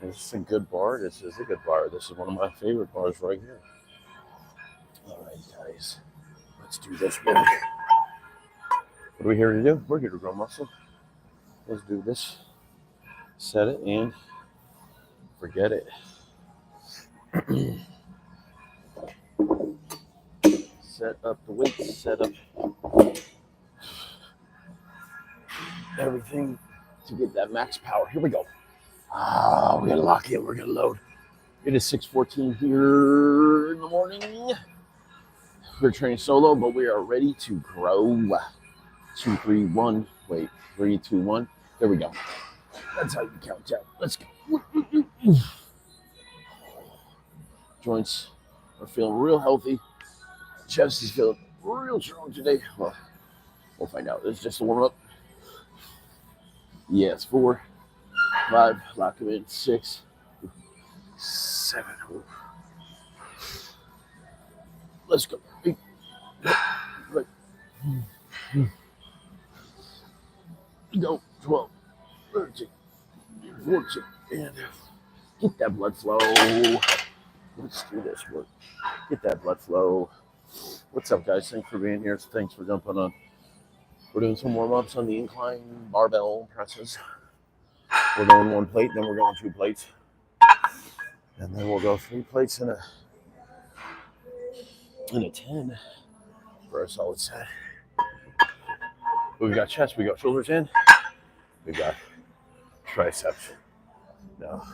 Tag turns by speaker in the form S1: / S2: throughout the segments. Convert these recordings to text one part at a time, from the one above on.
S1: Is this a good bar? This is a good bar. This is one of my favorite bars right here. All right, guys. Let's do this work. What are we here to do? We're here to grow muscle. Let's do this. Set it and forget it. Set up the weights, set up everything to get that max power. Here we go. We're gonna lock in, we're gonna load. It is 6:14 here in the morning. We're training solo, but we are ready to grow. 2, 3, 1. Wait, 3, 2, 1. There we go. That's how you count down. Let's go. Joints are feeling real healthy. Chest is feeling real strong today. Well, we'll find out. This is just a warm up. Yes, 4, 5. Lock them in. 6, 7. Let's go. 8. Go. 12, 13, 14, and get that blood flow. Let's do this work. Get that blood flow. What's up, guys? Thanks for being here. Thanks for jumping on. We're doing some warm-ups on the incline barbell presses. We're going 1 plate, then we're going 2 plates. And then we'll go 3 plates and a 10 for a solid set. We've got chest, we got shoulders in, we got triceps. Now,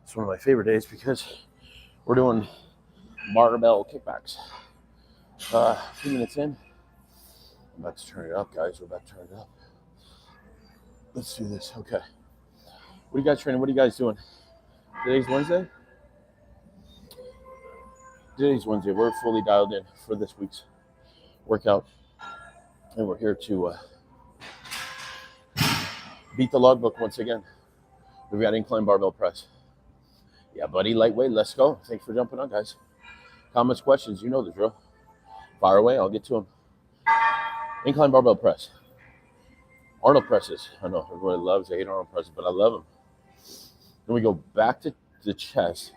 S1: it's one of my favorite days because we're doing barbell kickbacks. A few minutes in, I'm about to turn it up, guys. We're about to turn it up. Let's do this. Okay. What are you guys training? What are you guys doing? Today's Wednesday? Today's Wednesday. We're fully dialed in for this week's workout. And we're here to beat the logbook once again. We've got incline barbell press. Yeah, buddy, lightweight. Let's go. Thanks for jumping on, guys. Comments, questions, you know the drill. Fire away. I'll get to them. Incline barbell press. Arnold presses. I know everybody loves, they hate Arnold presses, but I love them. Then we go back to the chest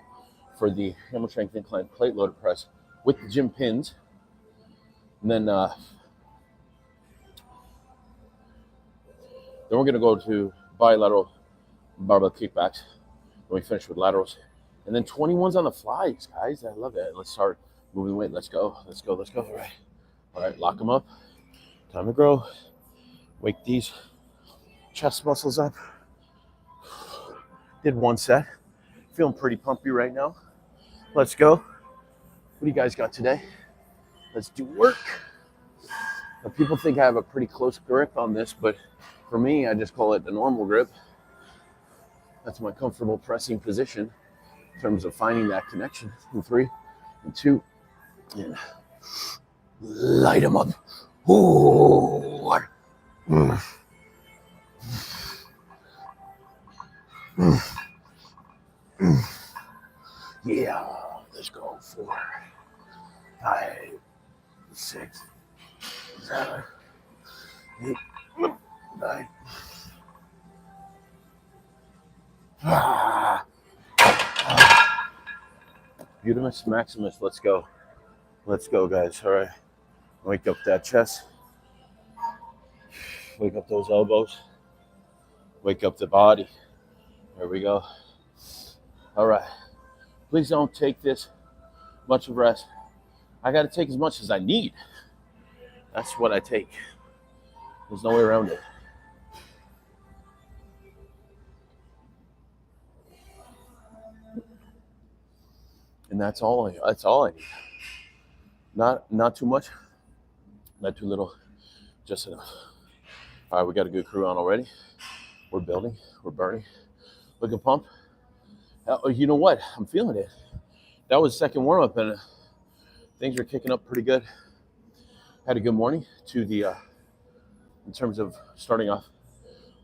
S1: for the hammer strength incline plate loaded press with the gym pins. And then we're going to go to bilateral barbell kickbacks when we finish with laterals. And then 21s on the flies, guys. I love that. Let's start moving weight. Let's go. Let's go. Let's go. All right. All right. Lock them up. Time to grow. Wake these chest muscles up. Did 1 set. Feeling pretty pumpy right now. Let's go. What do you guys got today? Let's do work. Now, people think I have a pretty close grip on this, but for me, I just call it the normal grip. That's my comfortable pressing position in terms of finding that connection. And 3, and 2, and light them up. Ooh. Yeah, let's go. 4, 5, 6, 7, 8, 9. Beautimus Maximus, let's go. Let's go, guys. All right. Wake up that chest. Wake up those elbows. Wake up the body. There we go. All right. Please don't take this much of rest. I got to take as much as I need. That's what I take. There's no way around it. And that's all I need. Not too much, not too little, just enough. All right, we got a good crew on already. We're building, we're burning. Looking pumped. You know what? I'm feeling it. That was second warm-up, and things are kicking up pretty good. Had a good morning to the, in terms of starting off,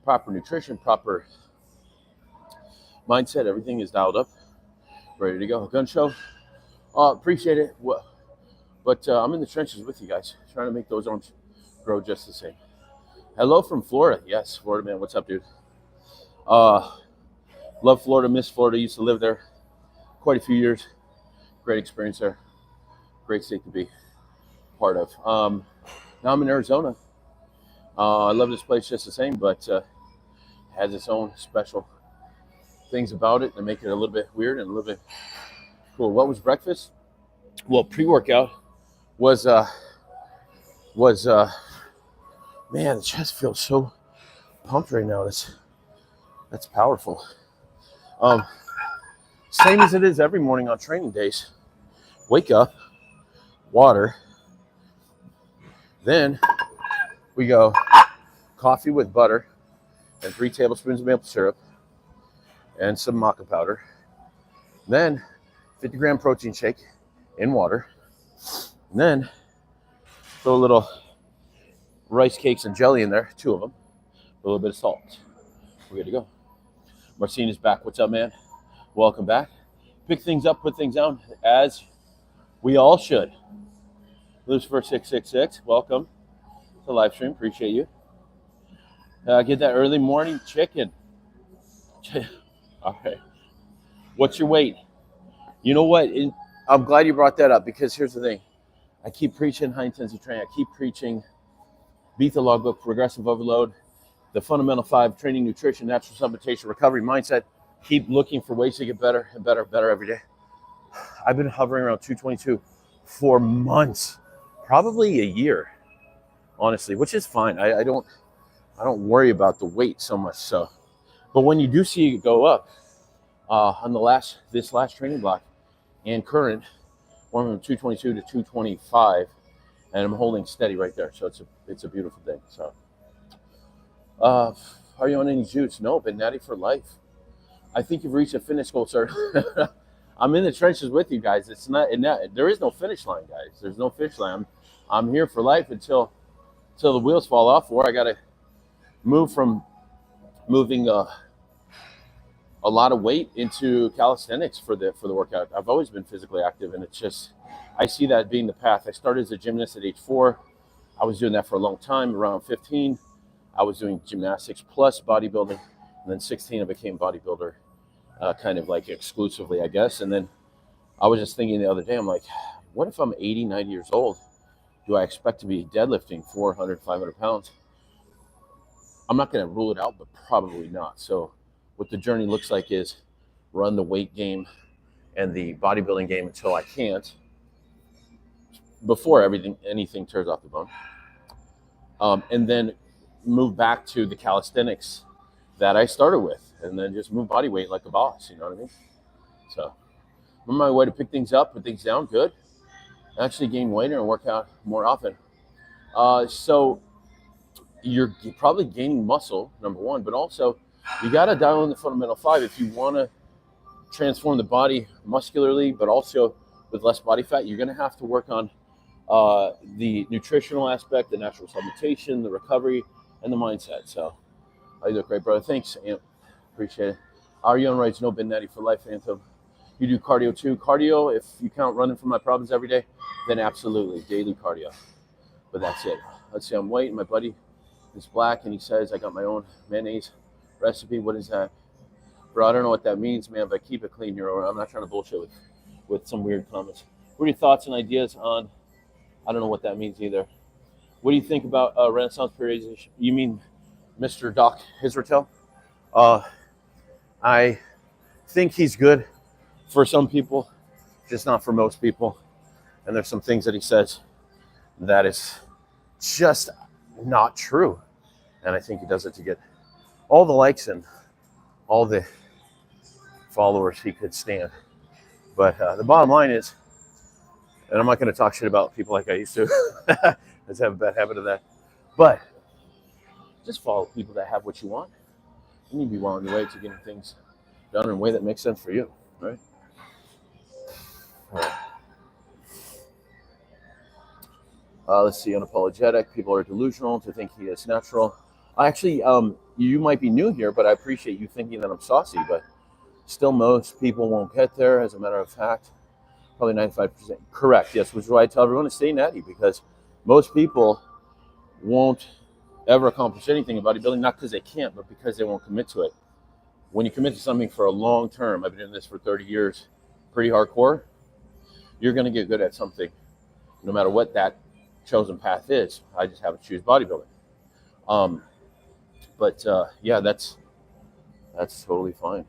S1: proper nutrition, proper mindset. Everything is dialed up, ready to go. Gun show. Appreciate it. But I'm in the trenches with you guys, trying to make those arms grow just the same. Hello from Florida. Yes, Florida man. What's up, dude? Love Florida, miss Florida. Used to live there quite a few years. Great experience there. Great state to be part of. Now I'm in Arizona. I love this place just the same, but has its own special things about it that make it a little bit weird and a little bit cool. What was breakfast? Well, pre-workout was man, the chest feels so pumped right now. That's powerful. Same as it is every morning on training days. Wake up, water, then we go coffee with butter and 3 tablespoons of maple syrup and some maca powder. Then 50-gram protein shake in water. And then throw a little rice cakes and jelly in there, 2 of them, a little bit of salt. We're good to go. Marcina's back. What's up, man? Welcome back. Pick things up, put things down, as we all should. Lucifer666, welcome to the live stream. Appreciate you. Get that early morning chicken. All right. What's your weight? You know what? I'm glad you brought that up, because here's the thing. I keep preaching high-intensity training. I keep preaching beat the logbook, progressive overload, the fundamental 5, training, nutrition, natural supplementation, recovery, mindset. Keep looking for ways to get better and better and better every day. I've been hovering around 222 for months, probably a year, honestly, which is fine. I don't worry about the weight so much. So, but when you do see it go up on this last training block and current, one from 222 to 225, and I'm holding steady right there. So it's a beautiful thing. So, are you on any juice? No, been natty for life. I think you've reached a fitness goal, sir. I'm in the trenches with you guys. It's not, there is no finish line, guys. There's no finish line. I'm here for life until the wheels fall off, or I got to move from moving a lot of weight into calisthenics for the workout. I've always been physically active, and it's just, I see that being the path. I started as a gymnast at age 4. I was doing that for a long time. Around 15, I was doing gymnastics plus bodybuilding, and then 16, I became bodybuilder. Kind of like exclusively, I guess. And then I was just thinking the other day, I'm like, what if I'm 80, 90 years old? Do I expect to be deadlifting 400, 500 pounds? I'm not going to rule it out, but probably not. So what the journey looks like is run the weight game and the bodybuilding game until I can't, before anything tears off the bone. And then move back to the calisthenics that I started with, and then just move body weight like a boss, you know what I mean? So I'm on my way to pick things up, put things down, good. Actually gain weight and work out more often. So you're probably gaining muscle, number one, but also you got to dial in the fundamental 5 if you want to transform the body muscularly, but also with less body fat. You're going to have to work on the nutritional aspect, the natural supplementation, the recovery, and the mindset. So you look great, brother. Thanks, Amp. Appreciate it. Are you on rights? No, been natty for life, Anthem. You do cardio too. Cardio, if you count running from my province every day, then absolutely daily cardio. But that's it. Let's see. I'm waiting. My buddy is black, and he says I got my own mayonnaise recipe. What is that, bro? I don't know what that means, man. But keep it clean here. I'm not trying to bullshit with some weird comments. What are your thoughts and ideas on? I don't know what that means either. What do you think about Renaissance periodization? You mean Mr. Doc Israel? I think he's good for some people, just not for most people. And there's some things that he says that is just not true. And I think he does it to get all the likes and all the followers he could stand. But the bottom line is, and I'm not going to talk shit about people like I used to. I just have a bad habit of that. But just follow people that have what you want. You need to be well on your way to getting things done in a way that makes sense for you, right? All right. Let's see, unapologetic. People are delusional to think he is natural. Actually, you might be new here, but I appreciate you thinking that I'm saucy, but still most people won't get there. As a matter of fact, probably 95% correct. Yes, which is why I tell everyone to stay natty, because most people won't ever accomplish anything in bodybuilding, not because they can't, but because they won't commit to it. when you commit to something for a long term, I've been doing this for 30 years, pretty hardcore, you're going to get good at something, no matter what that chosen path is. I just happen to choose bodybuilding. Yeah, that's totally fine.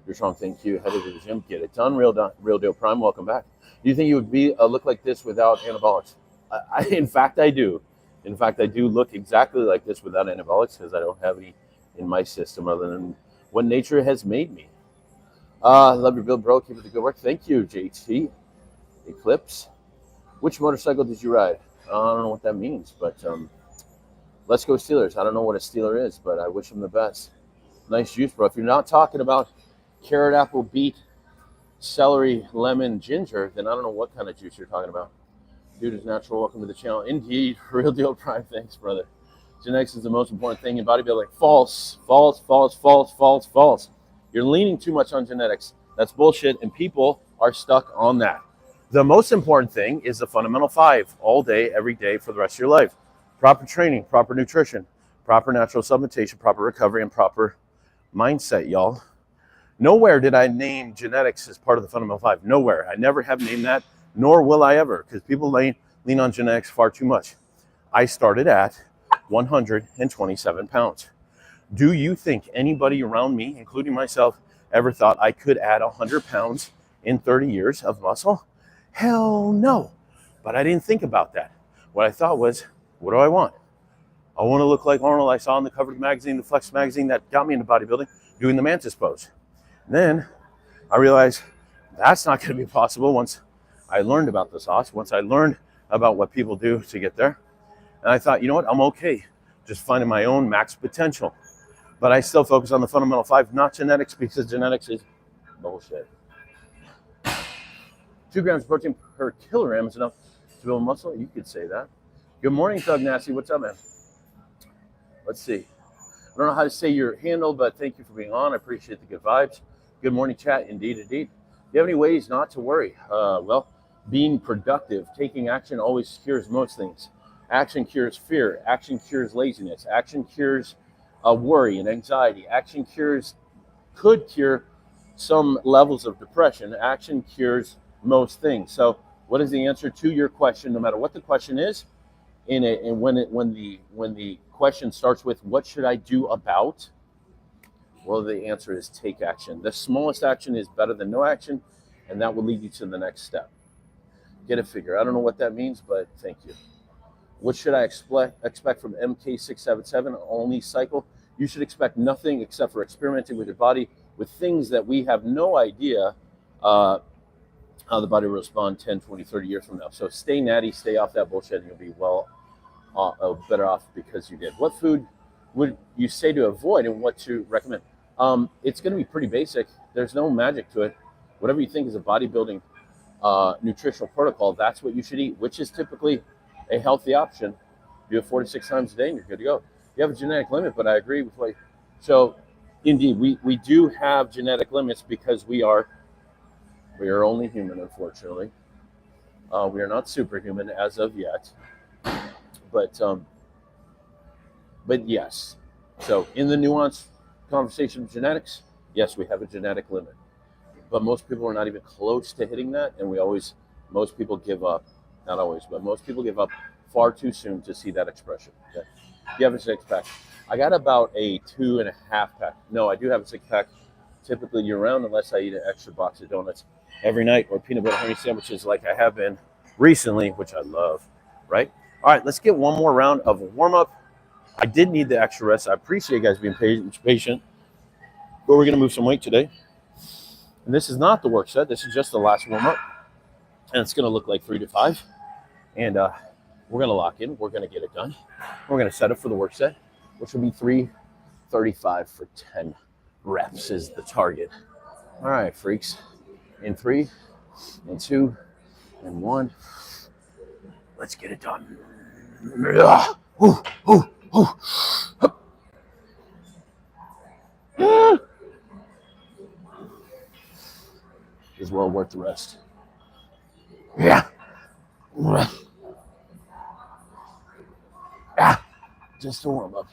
S1: You're strong, thank you. Headed to the gym, get it done. Real deal prime, welcome back. Do you think you would be look like this without anabolics? In fact, I do. In fact, I do look exactly like this without anabolics because I don't have any in my system other than what nature has made me. Love your build, bro. Keep it the good work. Thank you, JT. Eclipse. Which motorcycle did you ride? I don't know what that means, but let's go Steelers. I don't know what a Steeler is, but I wish them the best. Nice juice, bro. If you're not talking about carrot, apple, beet, celery, lemon, ginger, then I don't know what kind of juice you're talking about. Dude is natural. Welcome to the channel. Indeed. Real deal prime. Thanks, brother. Genetics is the most important thing in bodybuilding. False. False, false, false, false, false. You're leaning too much on genetics. That's bullshit, and people are stuck on that. The most important thing is the fundamental 5 all day, every day for the rest of your life. Proper training, proper nutrition, proper natural supplementation, proper recovery, and proper mindset, y'all. Nowhere did I name genetics as part of the fundamental 5. Nowhere. I never have named that, nor will I ever, because people lean on genetics far too much. I started at 127 pounds. Do you think anybody around me, including myself, ever thought I could add 100 pounds in 30 years of muscle? Hell no. But I didn't think about that. What I thought was, what do I want? I want to look like Arnold I saw on the cover of the magazine, the Flex magazine that got me into bodybuilding, doing the mantis pose. And then I realized that's not going to be possible once I learned about the sauce, once I learned about what people do to get there. And I thought, you know what, I'm okay just finding my own max potential. But I still focus on the fundamental 5, not genetics, because genetics is bullshit. 2 grams of protein per kilogram is enough to build muscle. You could say that. Good morning, Thug Nasty. What's up, man? Let's see. I don't know how to say your handle, but thank you for being on. I appreciate the good vibes. Good morning, chat. Indeed, indeed. Do you have any ways not to worry? Well, being productive, taking action always cures most things. Action cures fear. Action cures laziness. Action cures worry and anxiety. Action could cure some levels of depression. Action cures most things. So what is the answer to your question, no matter what the question is? When the question starts with what should I do about? Well, the answer is take action. The smallest action is better than no action, and that will lead you to the next step. Get a figure. I don't know what that means, but thank you. What should I expect from MK677 only cycle? You should expect nothing except for experimenting with your body with things that we have no idea how the body will respond 10, 20, 30 years from now. So stay natty, stay off that bullshit, and you'll be better off because you did. What food would you say to avoid and what to recommend? It's going to be pretty basic. There's no magic to it. Whatever you think is a bodybuilding nutritional protocol, that's what you should eat, which is typically a healthy option. Do it 4 to 6 times a day and you're good to go. You have a genetic limit, but I agree with what. So indeed, we do have genetic limits because we are only human, unfortunately. We are not superhuman as of yet. But yes. So in the nuanced conversation of genetics, yes, we have a genetic limit. But most people are not even close to hitting that, and most people give up. Not always, but most people give up far too soon to see that expression. Okay? You have a 6-pack. I got about a 2.5 pack. No, I do have a 6-pack typically year-round unless I eat an extra box of donuts every night or peanut butter honey sandwiches like I have been recently, which I love, right? All right, let's get one more round of warm-up. I did need the extra rest. I appreciate you guys being patient. But we're going to move some weight today. And this is not the work set. This is just the last warm-up. And it's going to look like 3 to 5. And we're going to lock in. We're going to get it done. We're going to set up for the work set, which will be 335 for 10 reps is the target. All right, freaks. In 3, and 2, and 1. Let's get it done. Is well worth the rest. Yeah. Just a warm up.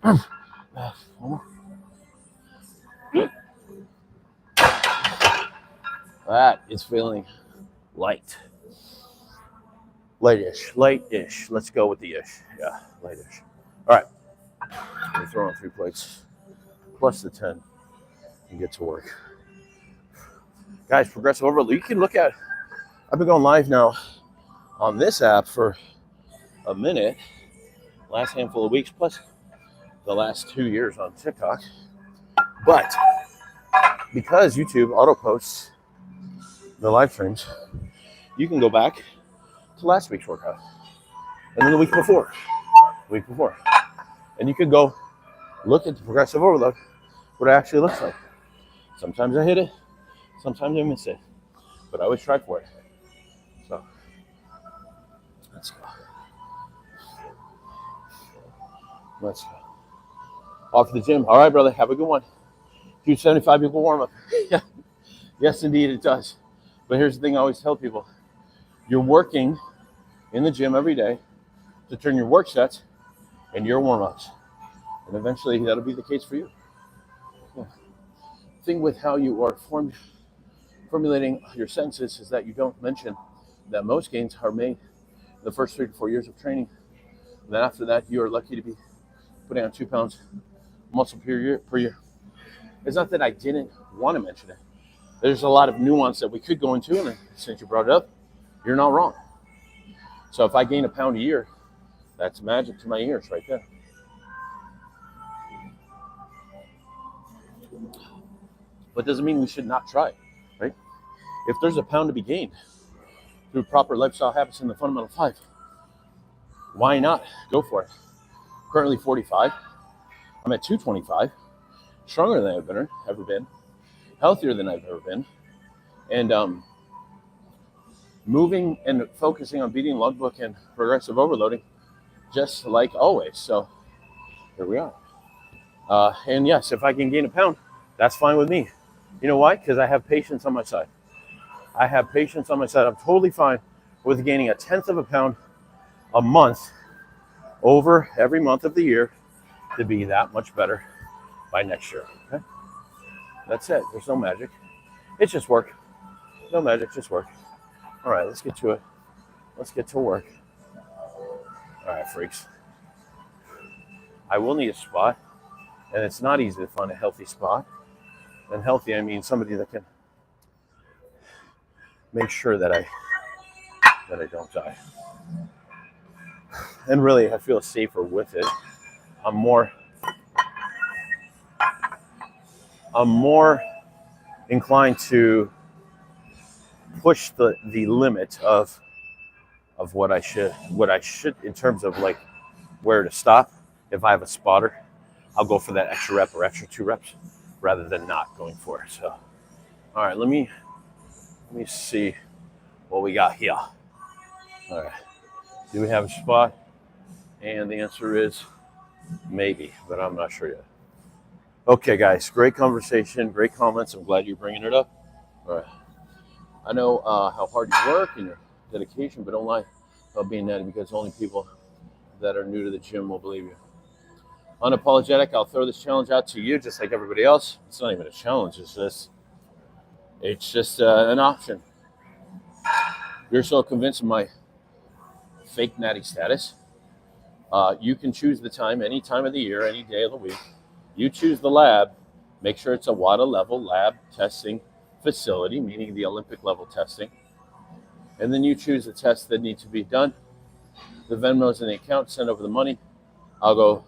S1: One more. That is feeling light. Light-ish, light-ish. Let's go with the ish. Yeah, light-ish. All right. We throw on 3 plates plus the 10 and get to work. Guys, progressive overload. You can look at, I've been going live now on this app for a minute, last handful of weeks, plus the last 2 years on TikTok. But because YouTube auto posts the live streams, you can go back to last week's workout and then the week before, and you can go look at the progressive overload, what it actually looks like. Sometimes I hit it, sometimes I miss it, but I always try for it. So let's go. Let's go. Off to the gym. All right, brother. Have a good one. Do 75 people warm up. Yeah. Yes, indeed, it does. But here's the thing I always tell people. You're working in the gym every day to turn your work sets and your warm-ups. And eventually that'll be the case for you. Yeah. The thing with how you are formulating your sentences is that you don't mention that most gains are made the first 3 to 4 years of training. And then after that, you are lucky to be putting on 2 pounds muscle per year. It's not that I didn't want to mention it. There's a lot of nuance that we could go into, and since you brought it up, you're not wrong. So if I gain a pound a year, that's magic to my ears right there. But doesn't mean we should not try, right? If there's a pound to be gained through proper lifestyle habits in the fundamental 5, why not go for it? Currently 45. I'm at 225, stronger than I've ever been, healthier than I've ever been, and moving and focusing on beating logbook and progressive overloading, just like always. So here we are. And yes, if I can gain a pound, that's fine with me. You know why? Because I have patience on my side. I'm totally fine with gaining 1/10 of a pound a month over every month of the year to be that much better by next year. Okay? That's it. There's no magic. It's just work. No magic, just work. All right, let's get to it. Let's get to work. All right, freaks. I will need a spot, and it's not easy to find a healthy spot. And healthy, I mean somebody that can make sure that I don't die. And really, I feel safer with it. I'm more inclined to push the limit of what I should in terms of like where to stop. If I have a spotter, I'll go for that extra rep or extra 2 reps rather than not going for it. So, all right, let me see what we got here. All right, do we have a spot? And the answer is maybe, but I'm not sure yet. Okay, guys, great conversation, great comments. I'm glad you're bringing it up. All right, I know how hard you work and your dedication, but don't lie about being natty, because only people that are new to the gym will believe you. Unapologetic, I'll throw this challenge out to you just like everybody else. It's not even a challenge, it's just an option. You're so convinced of my fake natty status. You can choose the time, any time of the year, any day of the week. You choose the lab. Make sure it's a WADA level lab testing facility, meaning the Olympic level testing. And then you choose the tests that need to be done. The Venmo's in the account, send over the money. I'll go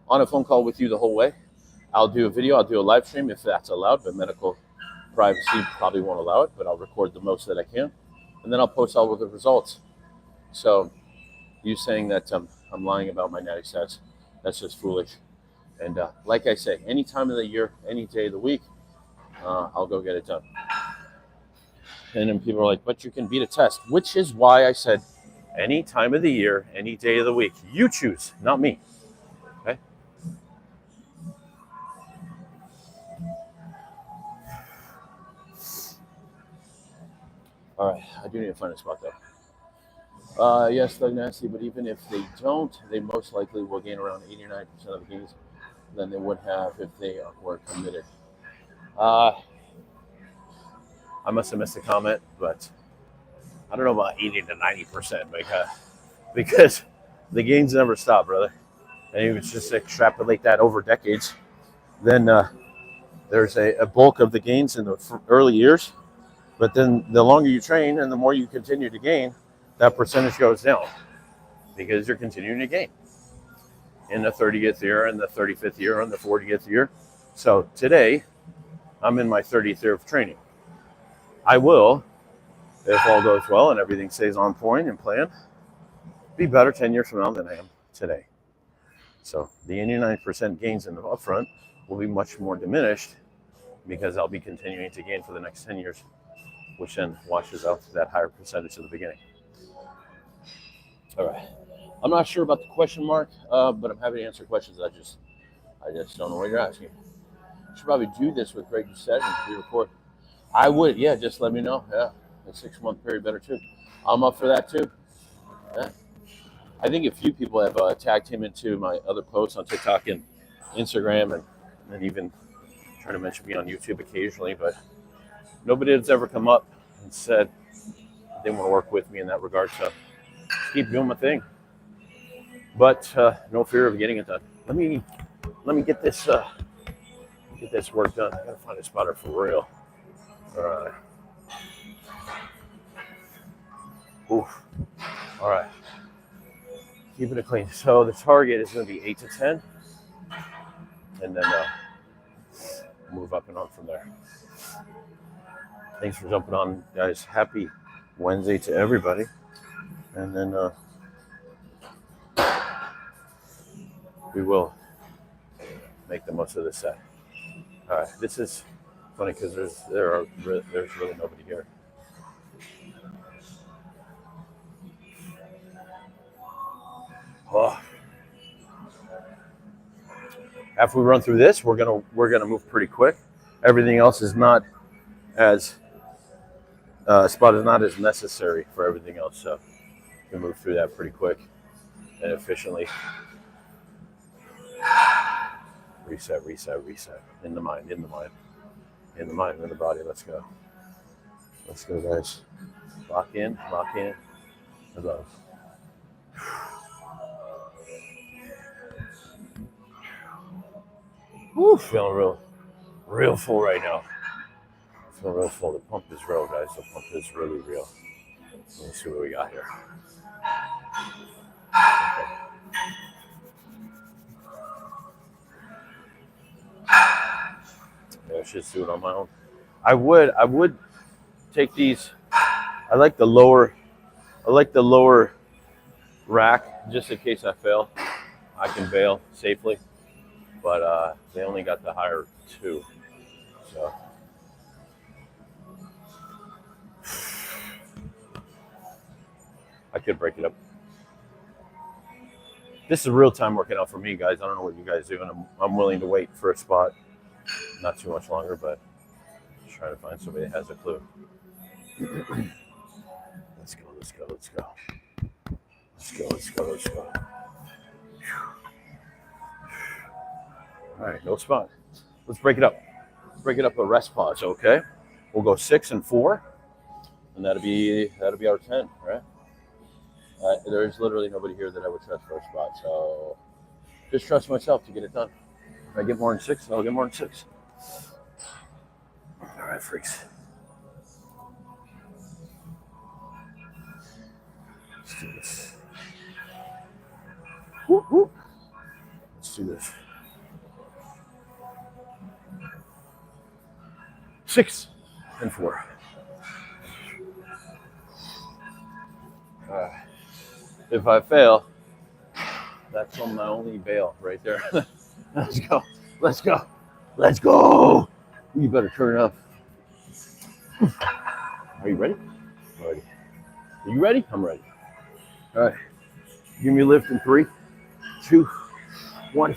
S1: on a phone call with you the whole way. I'll do a video, I'll do a live stream if that's allowed, but medical privacy probably won't allow it, but I'll record the most that I can. And then I'll post all of the results. So you saying that I'm lying about my natty stats, that's just foolish. And like I say, any time of the year, any day of the week, I'll go get it done. And then people are like, but you can beat a test, which is why I said any time of the year, any day of the week. You choose, not me. Okay? All right, I do need to find a spot though. Yes, Doug Nasty, but even if they don't, they most likely will gain around 89% of the gains than they would have if they were committed. Uh, I must have missed a comment, but I don't know about 80 to 90% because the gains never stop, brother. And you just extrapolate that over decades, then there's a bulk of the gains in the early years. But then the longer you train and the more you continue to gain, that percentage goes down because you're continuing to gain in the 30th year and the 35th year and the 40th year. So today, I'm in my 30th year of training. I will, if all goes well and everything stays on point and planned, be better 10 years from now than I am today. So the 89% gains in the upfront will be much more diminished because I'll be continuing to gain for the next 10 years, which then washes out that higher percentage at the beginning. All right. I'm not sure about the question mark, but I'm happy to answer questions. I just don't know what you're asking. I should probably do this with Greg Doucette and re-record. I would, yeah, just let me know. Yeah, a 6-month period better too. I'm up for that too. Yeah. I think a few people have tagged him into my other posts on TikTok and Instagram and even trying to mention me on YouTube occasionally, but nobody has ever come up and said they want to work with me in that regard. So just keep doing my thing. But no fear of getting it done. Let me get this work done. I gotta find a spotter for real. All right. Oof. All right. Keeping it clean. So the target is going to be 8 to 10, and then move up and on from there. Thanks for jumping on, guys. Happy Wednesday to everybody. And then we will make the most of this set. All right. This is funny because there's really nobody here. Oh. After we run through this, we're gonna move pretty quick. Everything else is not as spot is not as necessary for everything else, so we can move through that pretty quick and efficiently. Reset. In the mind, in the body. Let's go, guys. Lock in. Above. Woo, feeling real full right now. Feeling real full. The pump is real, guys. The pump is really real. Let me see what we got here. Okay. Yeah, I should do it on my own. I would take these. I like the lower rack just in case I fail. I can bail safely. But they only got the higher 2, so I could break it up. This is real time working out for me, guys. I don't know what you guys do, and I'm willing to wait for a spot, not too much longer, but just trying to find somebody that has a clue. Let's go. All right, no spot. Let's break it up. Break it up a rest pause, okay? We'll go 6 and 4, and that'll be our 10, right? There's literally nobody here that I would trust for a spot, so just trust myself to get it done. If I get more than 6, I'll get more than 6. All right, freaks. Let's do this. Whoop, whoop. Let's do this. 6 and 4. If I fail, that's on my only bail right there. Let's go. You better turn it up. Are you ready? I'm ready. Are you ready? I'm ready. All right. Give me a lift in 3, 2, 1.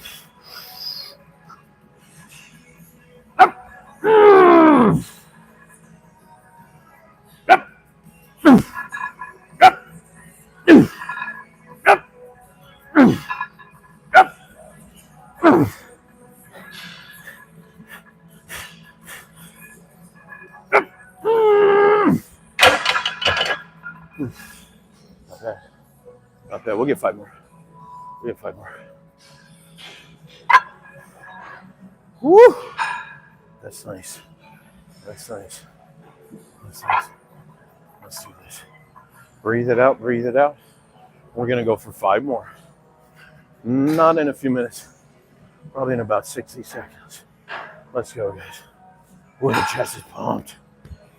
S1: Not bad. Not bad. We'll get 5 more. We'll get 5 more. Woo! That's nice. That's nice. That's nice. Let's do this. Breathe it out. Breathe it out. We're going to go for 5 more. Not in a few minutes. Probably in about 60 seconds. Let's go, guys. Whoa, the chest is pumped.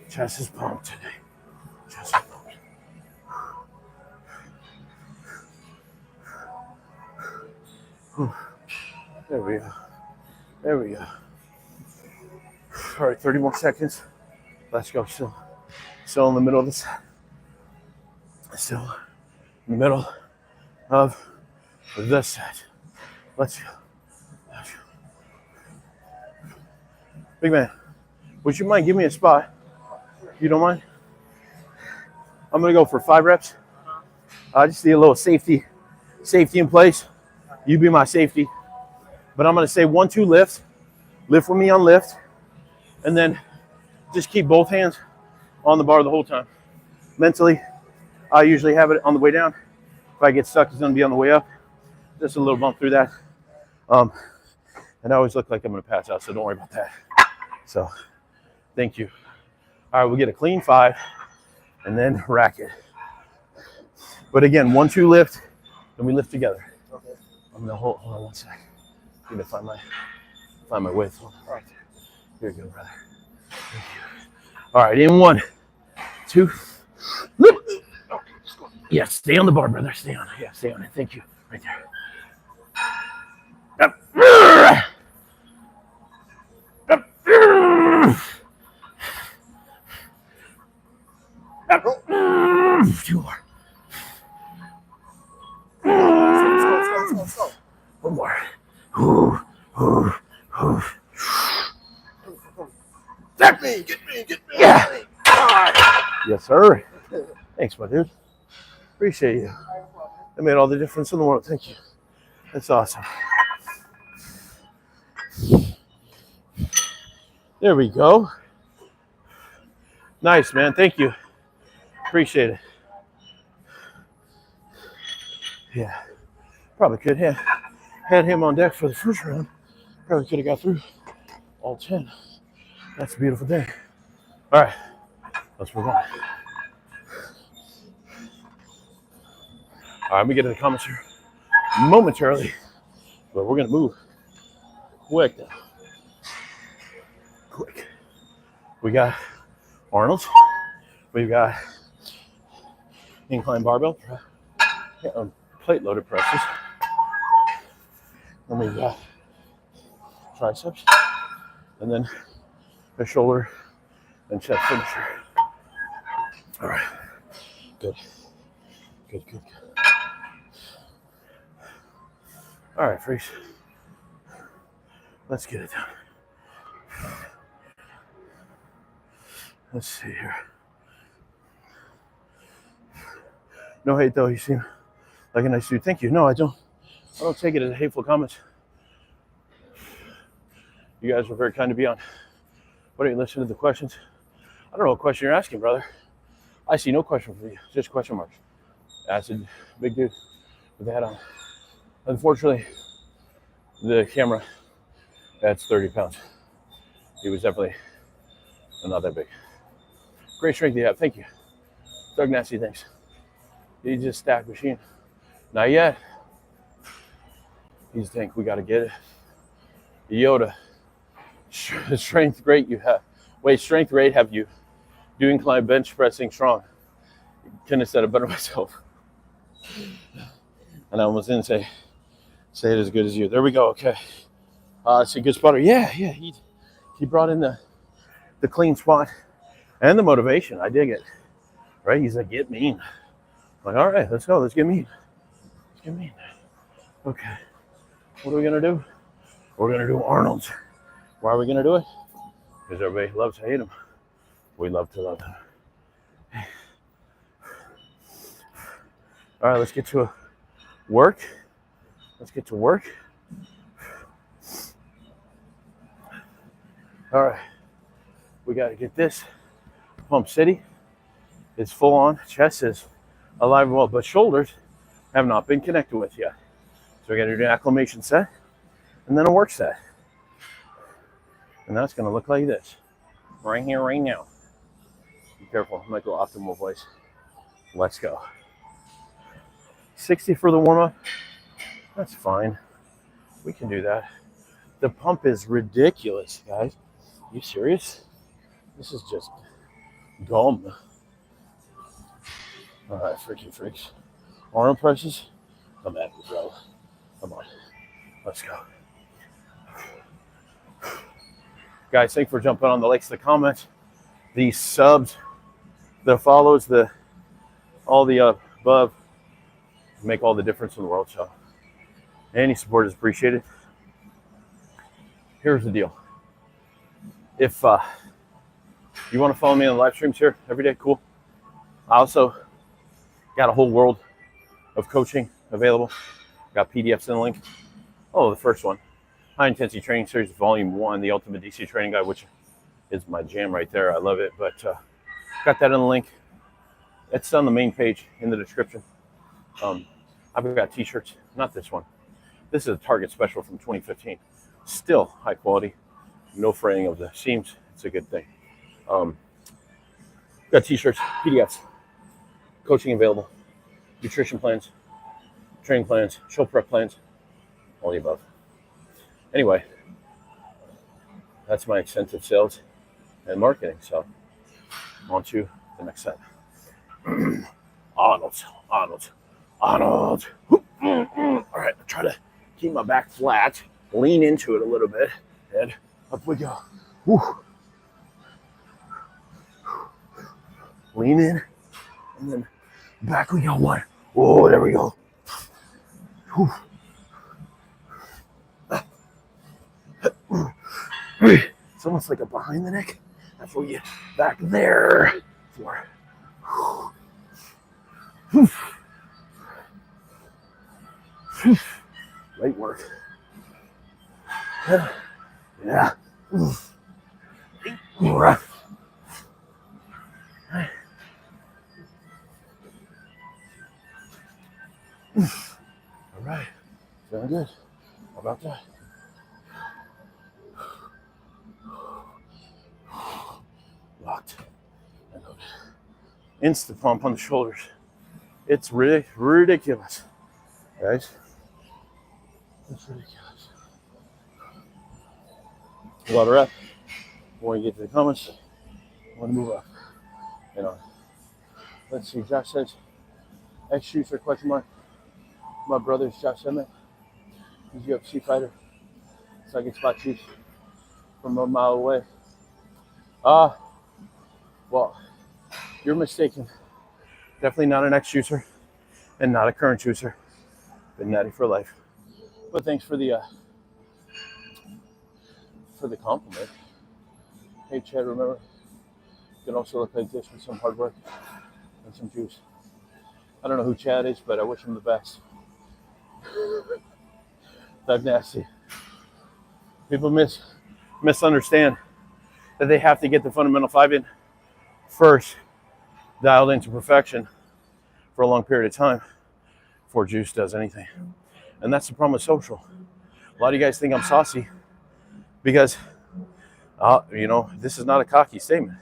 S1: Chest is pumped today. Chest is pumped. There we go. There we go. All right, 30 more seconds. Let's go. Still in the middle of this. Still in the middle of this set. Let's go. Let's go. Big man, would you mind giving me a spot? You don't mind? I'm gonna go for 5 reps. I just need a little safety in place. You be my safety. But I'm gonna say 1, 2 lifts. Lift with me on lift. And then just keep both hands on the bar the whole time. Mentally, I usually have it on the way down. If I get stuck, it's gonna be on the way up. Just a little bump through that. And I always look like I'm gonna pass out, so don't worry about that. So, thank you. All right, we'll get a clean 5 and then rack it. But again, 1, 2 lift, and we lift together. Okay. I'm gonna hold on 1 sec. I'm gonna find my width. Hold on, right there. You're good, brother. Thank you. All right, in 1, 2. Yeah, stay on the bar, brother. Stay on it. Yeah, stay on it. Thank you. Right there. Two more. Let's go. One more. Get me. Yeah. Yes, sir. Thanks, my dude. Appreciate you. That made all the difference in the world. Thank you. That's awesome. There we go. Nice, man. Thank you. Appreciate it. Yeah. Probably could have had him on deck for the first round. Probably could have got through all 10. That's a beautiful thing. All right. Let's move on. All right, let me get to the comments here momentarily. But we're going to move quick now. Quick. We got Arnold. We've got incline barbell, plate loaded presses. And we've got triceps. And then a shoulder and chest finisher. All right. Good. All right, freeze. Let's get it done. Let's see here. No hate though, you seem like a nice dude. Thank you. No, I don't take it as hateful comments. You guys were very kind to be on. Why don't you listen to the questions? I don't know what question you're asking, brother. I see no question for you, just question marks. Acid, big dude with the hat on. Unfortunately, the camera adds 30 pounds. He was definitely not that big. Great strength you have, thank you. Doug Nasty, thanks. He's just stacked machine. Not yet. He's think we gotta get it. Yoda, strength great you have. Wait, strength great have you. Do incline bench pressing strong. Couldn't have said it better myself. And I almost didn't say it as good as you. There we go. Okay. It's a good spotter. Yeah. He brought in the clean spot and the motivation. I dig it. Right? He's like, get mean. I'm like, all right, let's go. Let's get mean. Let's get mean. Okay. What are we gonna do? We're gonna do Arnold's. Why are we gonna do it? Because everybody loves to hate him. We love to love him. All right, let's get to a work Let's get to work. All right. We got to get this pump city. It's full on. Chest is alive and well, but shoulders have not been connected with yet. So we got to do an acclimation set and then a work set. And that's going to look like this. Right here, right now. Be careful. I might go optimal voice. Let's go. 60 for the warm-up. That's fine. We can do that. The pump is ridiculous, guys. You serious? This is just gum. All right, freaky freaks. Arnold presses. Come at me, bro. Come on. Let's go. Guys, thanks for jumping on the likes, the comments, the subs, the follows, all the above. Make all the difference in the world. So any support is appreciated. Here's the deal. If you want to follow me on the live streams here every day, cool. I also got a whole world of coaching available. Got PDFs in the link. Oh, the first one. High Intensity Training Series Volume 1, the Ultimate DC Training Guide, which is my jam right there. I love it. But got that in the link. It's on the main page in the description. I've got t-shirts. Not this one. This is a Target special from 2015. Still high quality. No fraying of the seams. It's a good thing. Got t-shirts, PDFs, coaching available, nutrition plans, training plans, show prep plans, all the above. Anyway, that's my extensive sales and marketing. So on to the next set. Arnold. All right, I'll try to keep my back flat, lean into it a little bit, and up we go. Woo. Lean in, and then back we go. One. Oh, there we go. Whew. It's almost like a behind the neck. That's what we get back there. 4. Light work. Yeah. All right. Feeling good. How about that? Locked and loaded. Instant pump on the shoulders. It's ridiculous, guys. It's ridiculous. A lot of rep. Before we get to the comments, I want to move up. And on. Let's see. Josh says, ex-shooter question mark. My brother's Josh Emmett. He's a UFC fighter. So I can spot Chiefs from a mile away. Well, you're mistaken. Definitely not an ex-juicer and not a current juicer. Been natty for life. But thanks for the compliment. Hey Chad, remember, you can also look like this with some hard work and some juice. I don't know who Chad is, but I wish him the best. Thug nasty. People misunderstand that they have to get the fundamental 5 in first, dialed into perfection for a long period of time before juice does anything. And that's the problem with social. A lot of you guys think I'm saucy because, this is not a cocky statement,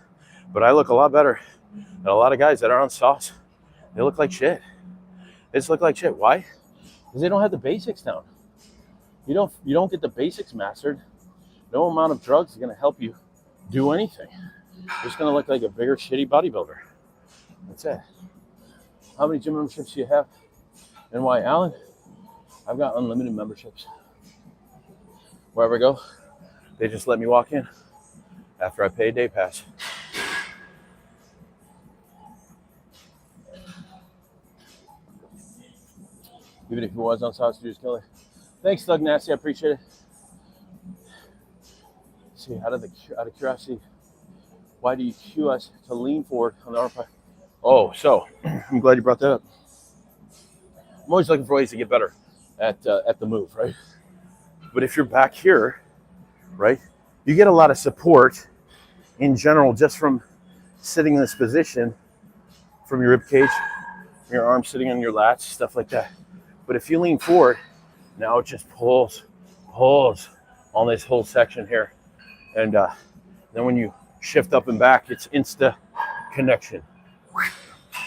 S1: but I look a lot better than a lot of guys that are on sauce. They look like shit. They just look like shit. Why? Because they don't have the basics down. You don't get the basics mastered. No amount of drugs is going to help you do anything. You're just going to look like a bigger, shitty bodybuilder. That's it. How many gym memberships do you have? And why, Alan? I've got unlimited memberships. Wherever I go, they just let me walk in after I pay a day pass. Even if he was on Sauce Juice Killer. Thanks, Thug Nasty. I appreciate it. Let's see, out of curiosity, why do you cue us to lean forward on the arm pie? Oh, so I'm glad you brought that up. I'm always looking for ways to get better. at the move, right? But if you're back here, right, you get a lot of support in general just from sitting in this position, from your rib cage, your arms sitting on your lats, stuff like that. But if you lean forward, now it just pulls on this whole section here. And then when you shift up and back, it's insta connection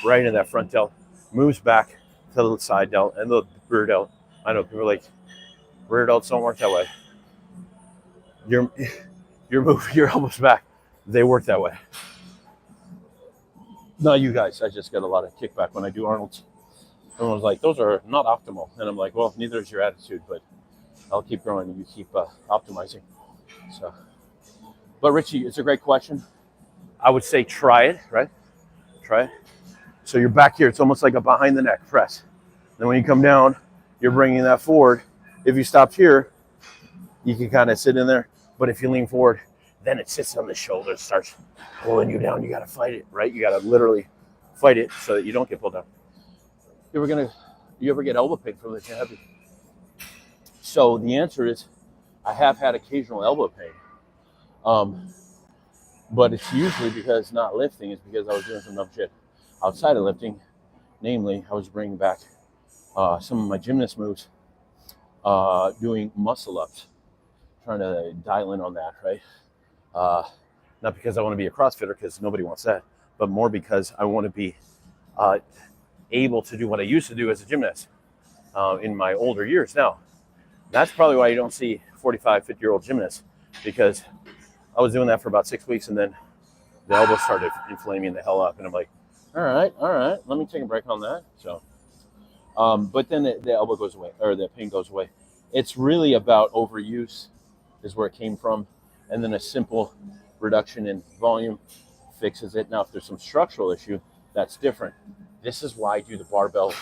S1: right in that front delt, moves back to the side delt and the rear delt. I know people are like, rear delts don't work that way. You're moving your elbows back. They work that way. Not you guys. I just get a lot of kickback when I do Arnold's. Everyone's like, those are not optimal. And I'm like, well, neither is your attitude, but I'll keep growing and you keep optimizing. So, but Richie, it's a great question. I would say try it, right? Try it. So you're back here. It's almost like a behind the neck press. Then when you come down, you're bringing that forward. If you stopped here, you can kind of sit in there. But if you lean forward, then it sits on the shoulders, starts pulling you down. You got to fight it, right? You got to literally fight it so that you don't get pulled down. You ever get elbow pain from this heavy? So the answer is, I have had occasional elbow pain. But it's usually because not lifting. It's because I was doing some dumb shit outside of lifting. Namely, I was bringing back some of my gymnast moves, doing muscle ups, trying to dial in on that, right? Not because I want to be a CrossFitter, because nobody wants that, but more because I want to be able to do what I used to do as a gymnast in my older years. Now, that's probably why you don't see 45, 50-year-old gymnasts, because I was doing that for about 6 weeks, and then the elbow started inflaming the hell up, and I'm like, all right, let me take a break on that. So, but then the elbow goes away, or the pain goes away. It's really about overuse is where it came from, and then a simple reduction in volume fixes it. Now, if there's some structural issue, that's different. This is why I do the barbell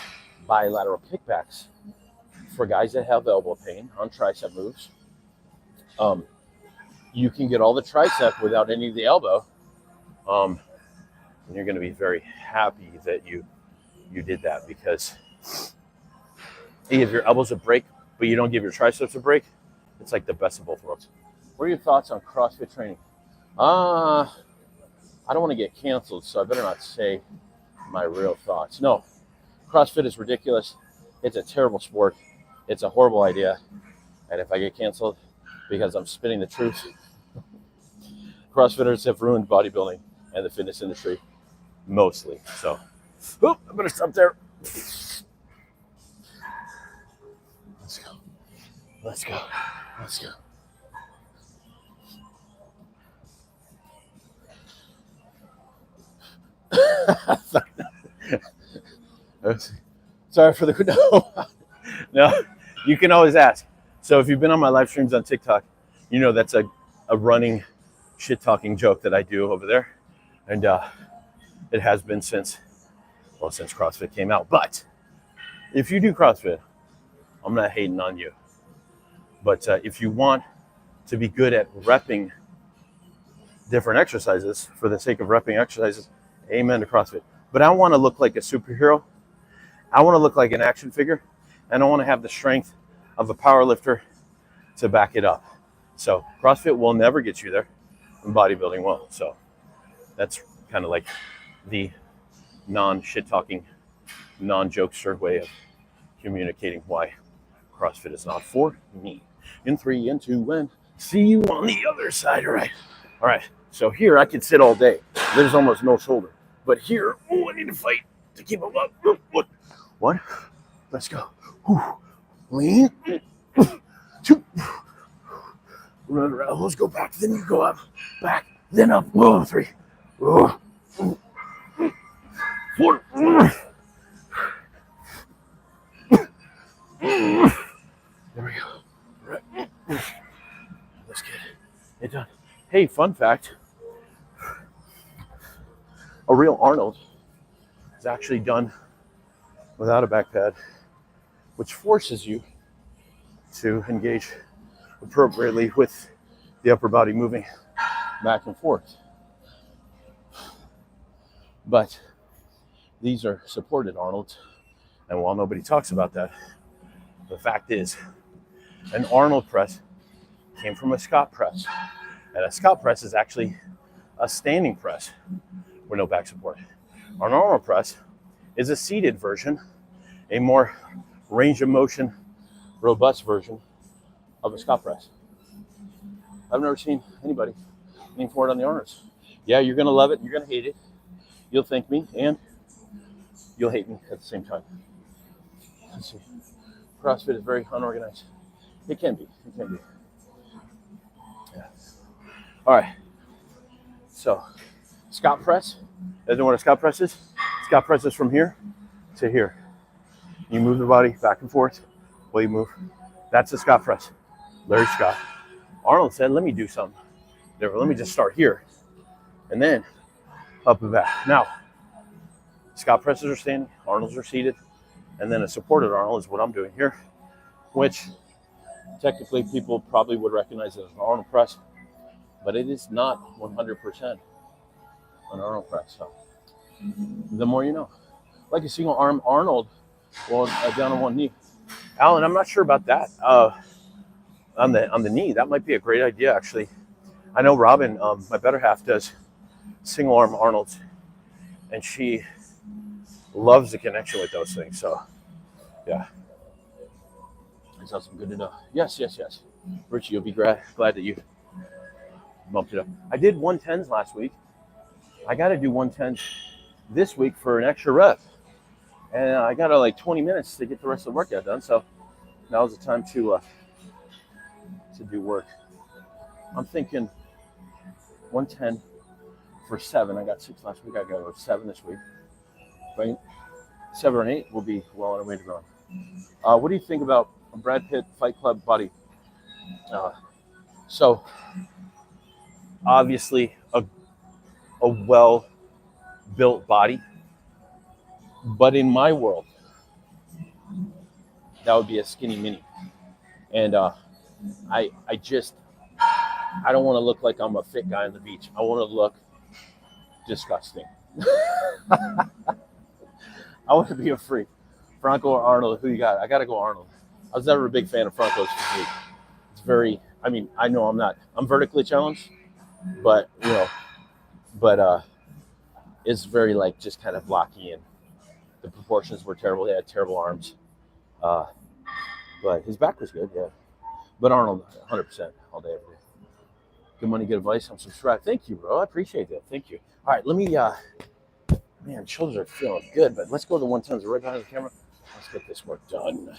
S1: bilateral kickbacks for guys that have elbow pain on tricep moves. You can get all the tricep without any of the elbow, and you're going to be very happy that you did that, because you give your elbows a break, but you don't give your triceps a break. It's like the best of both worlds. What are your thoughts on CrossFit training? I don't want to get canceled, so I better not say my real thoughts. No, CrossFit is ridiculous. It's a terrible sport. It's a horrible idea. And if I get canceled because I'm spitting the truth, CrossFitters have ruined bodybuilding and the fitness industry, mostly. So, I better stop there. Let's go. Sorry for the no. You can always ask. So if you've been on my live streams on TikTok, you know that's a running shit talking joke that I do over there, and it has been since CrossFit came out. But if you do CrossFit, I'm not hating on you. But if you want to be good at repping different exercises for the sake of repping exercises, amen to CrossFit. But I want to look like a superhero. I want to look like an action figure. And I want to have the strength of a power lifter to back it up. So CrossFit will never get you there, and bodybuilding will. So that's kind of like the non-shit-talking, non-jokester way of communicating why CrossFit is not for me. In 3, in 2, and see you on the other side. All right. So here I can sit all day. There's almost no shoulder. But here, I need to fight to keep them up. What? Let's go. Lean. Run around. Let's go back. Then you go up. Back. Then up. 3. 4. There we go. Right. Let's get it done. Hey, fun fact. A real Arnold is actually done without a back pad, which forces you to engage appropriately with the upper body moving back and forth. But these are supported Arnolds, and while nobody talks about that, The fact is, an Arnold press came from a Scott press. And a Scott press is actually a standing press with no back support. An Arnold press is a seated version, a more range of motion, robust version of a Scott press. I've never seen anybody lean forward on the Arnolds. Yeah, you're gonna love it, you're gonna hate it. You'll thank me, and you'll hate me at the same time. Let's see. CrossFit is very unorganized. It can be. Yeah. All right. So, Scott press. You know what a Scott press is? Scott press is from here to here. You move the body back and forth while you move. That's a Scott press. Larry Scott. Arnold said, let me do something. Let me just start here. And then up and back. Now, Scott presses are standing, Arnolds are seated, and then a supported Arnold is what I'm doing here, which technically people probably would recognize as an Arnold press, but it is not 100% an Arnold press. So the more you know. Like a single arm Arnold, well, down on one knee. Alan, I'm not sure about that. On the knee, that might be a great idea, actually. I know Robin, my better half, does single arm Arnolds, and she loves the connection with those things. So, yeah, it's awesome. Good to know. Yes. Richie, you'll be glad that you bumped it up. I did 110s last week. I got to do 110s this week for an extra rep, and I got like 20 minutes to get the rest of the workout done. So now is the time to do work. I'm thinking 110 for 7. I got 6 last week. I got to go 7 this week. Right? 7 or 8 will be well on our way to growing. What do you think about Brad Pitt Fight Club body? So obviously a well-built body, but in my world, that would be a skinny mini. And I don't want to look like I'm a fit guy on the beach. I want to look disgusting. I want to be a freak. Franco or Arnold, who you got? I got to go Arnold. I was never a big fan of Franco's physique. It's very, I know I'm vertically challenged, but, it's very like just kind of blocky, and the proportions were terrible. He had terrible arms. But his back was good, yeah. But Arnold, 100% all day, every day. Good money, good advice. I'm subscribed. Thank you, bro. I appreciate that. Thank you. All right, let me, man, shoulders are feeling good, but let's go to the 110s right behind the camera. Let's get this work done.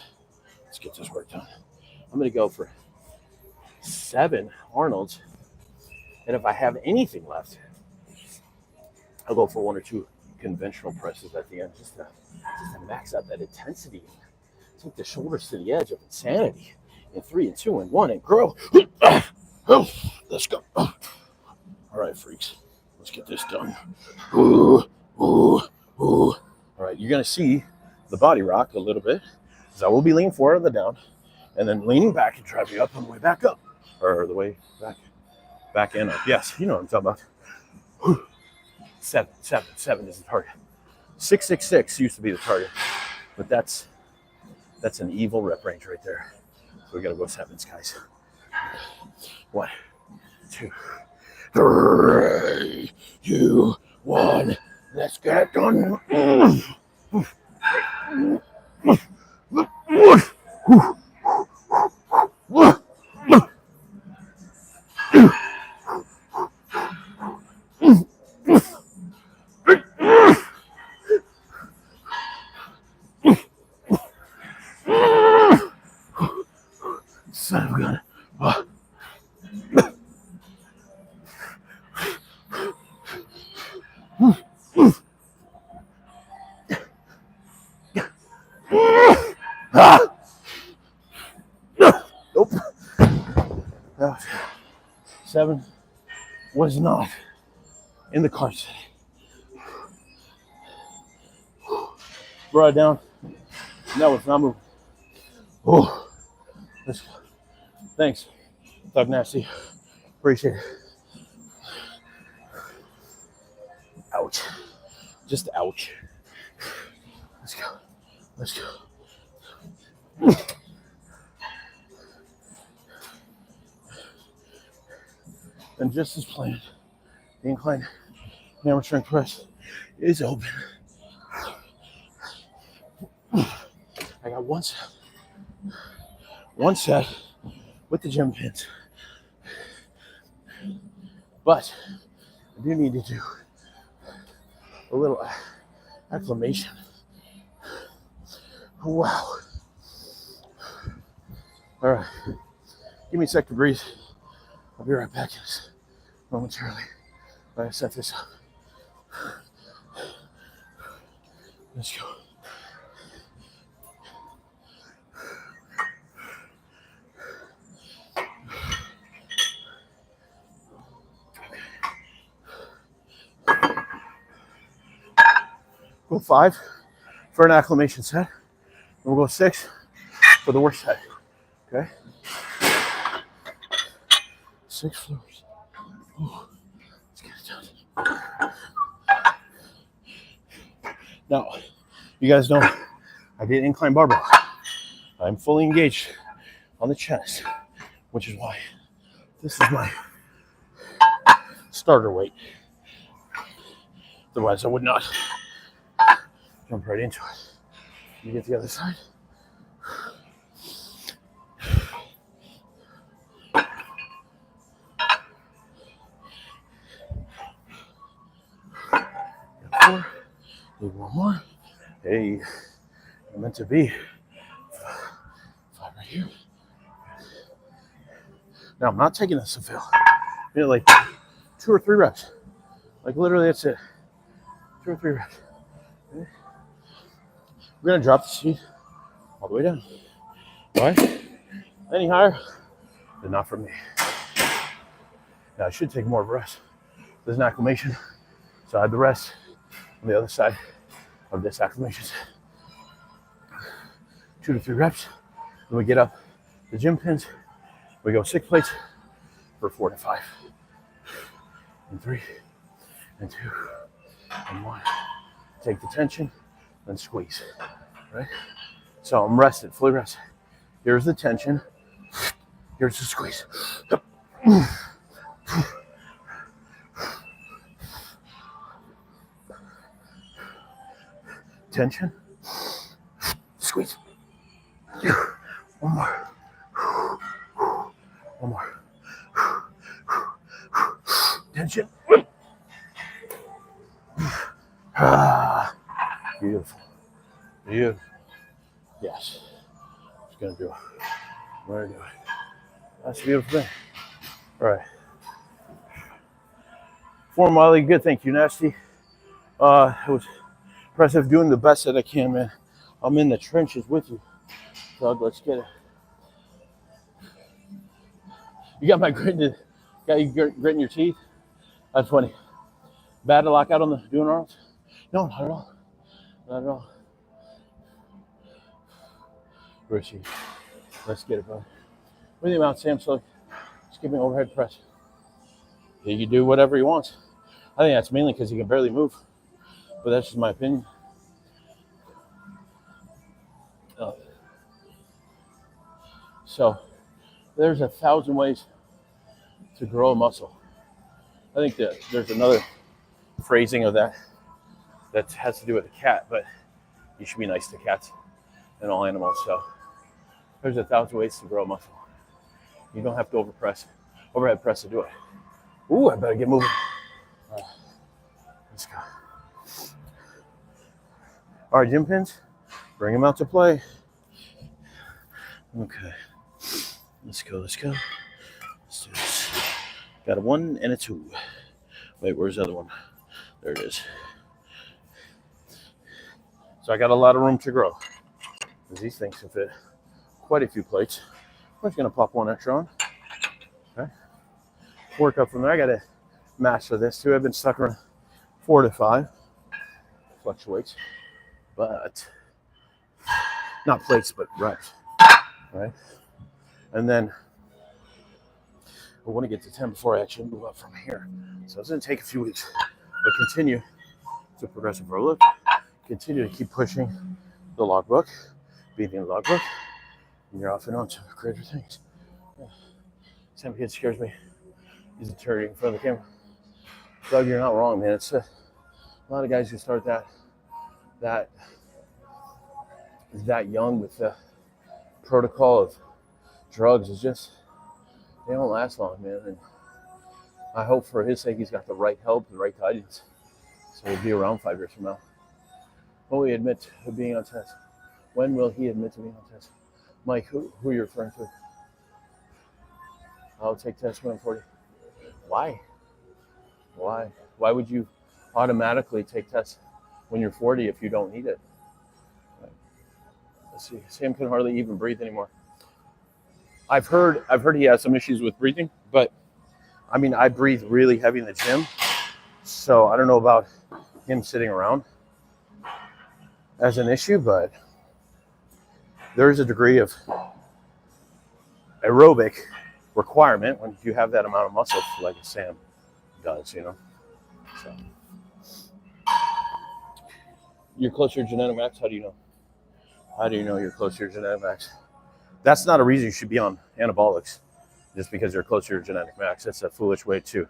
S1: I'm going to go for 7 Arnolds. And if I have anything left, I'll go for 1 or 2 conventional presses at the end, just to max out that intensity. Take the shoulders to the edge of insanity. In 3 and 2 and 1 and grow. Let's go. All right, freaks. Let's get this done. All right, you're going to see the body rock a little bit, because I will be leaning forward on the down, and then leaning back and driving up on the way back up, or the way back and up. Yes, you know what I'm talking about. 7 is the target. 666 used to be the target, but that's an evil rep range right there. So we got to go 7s, guys. 1, 2, 3, 2, 1. Let's get it done. Son of a gun. Nope. 7 was not in the cards today. Brought it down. No, it's not moving. Oh, let's go. Thanks, Thug Nasty. Appreciate it. Ouch. Just ouch. Let's go. And just as planned, the incline hammer strength press is open. I got one set with the gym pins. But I do need to do a little acclimation. Wow. All right. Give me a sec to breathe. I'll be right back momentarily. I set this up. Let's go. Go 5 for an acclimation set. We'll go 6 for the worst set. Okay? 6 floors. Ooh, let's get it done. Now, you guys know I did incline barbell. I'm fully engaged on the chest, which is why this is my starter weight. Otherwise, I would not jump right into it. You get the other side. Got 4. Need one more. Hey, I'm meant to be 5 right here. Now I'm not taking this to fail. You know, like 2 or 3 reps. Like literally, that's it. 2 or 3 reps. Okay. We're gonna drop the seat all the way down. All right? Any higher? But not for me. Now I should take more of a rest. There's an acclimation, so I have the rest on the other side of this acclimation. 2 to 3 reps. Then we get up the gym pins. We go 6 plates for 4 to 5. And 3, and 2, and 1. Take the tension, then squeeze. Right? So I'm rested, fully rested. Here's the tension. Here's the squeeze. Tension. Squeeze. One more. One more. Tension. Ah, beautiful. Beautiful. Yes. Just gonna do it. We're gonna do it. That's a beautiful thing. All right. Form Miley, good. Thank you, Nasty. It was impressive, doing the best that I can, man. I'm in the trenches with you. So let's get it. You got my grit. Got you gritting your teeth. That's funny. Bad to lock out on the doing Arnold? No, not at all. Not at all. Where is she? Let's get it, bud. What do you think about Sam? So just give me overhead press. He can do whatever he wants. I think that's mainly because he can barely move. But that's just my opinion. So there's 1,000 ways to grow a muscle. I think that there's another phrasing of that has to do with a cat, but you should be nice to cats and all animals. So there's 1,000 ways to grow a muscle. You don't have to overhead press to do it. Ooh, I better get moving. Let's go. All right, gym pins, bring them out to play. Okay, let's go. Let's do this. Got a 1 and a 2. Wait, where's the other one? There it is. So I got a lot of room to grow. These things can fit quite a few plates. I'm just gonna pop 1 extra on. Okay. Work up from there. I gotta master this too. I've been stuck around 4 to 5. Fluctuates, but not plates, but reps. Right? And then I want to get to 10 before I actually move up from here. So it's going to take a few weeks, but continue to progressive overload. Continue to keep pushing the logbook, beating the logbook, and you're off and on to greater things. Yeah. 10 kids scares me He's deteriorating in front of the camera. Doug, you're not wrong, man. It's a lot of guys who start that young with the protocol of drugs is just, they don't last long, man. And I hope for his sake he's got the right help, the right guidance, so he'll be around 5 years from now. When will he admit to being on test? When will he admit to being on test? Mike, who are you referring to? I'll take tests when I'm 40. Why? Why would you automatically take tests when you're 40 if you don't need it? Right. Let's see. Sam can hardly even breathe anymore. I've heard he has some issues with breathing, but I mean, I breathe really heavy in the gym, so I don't know about him sitting around as an issue, but there's a degree of aerobic requirement when you have that amount of muscle like Sam does, you know. So you're close to your genetic max. How do you know? How do you know you're close to your genetic max? That's not a reason you should be on anabolics just because you're close to your genetic max. That's a foolish way to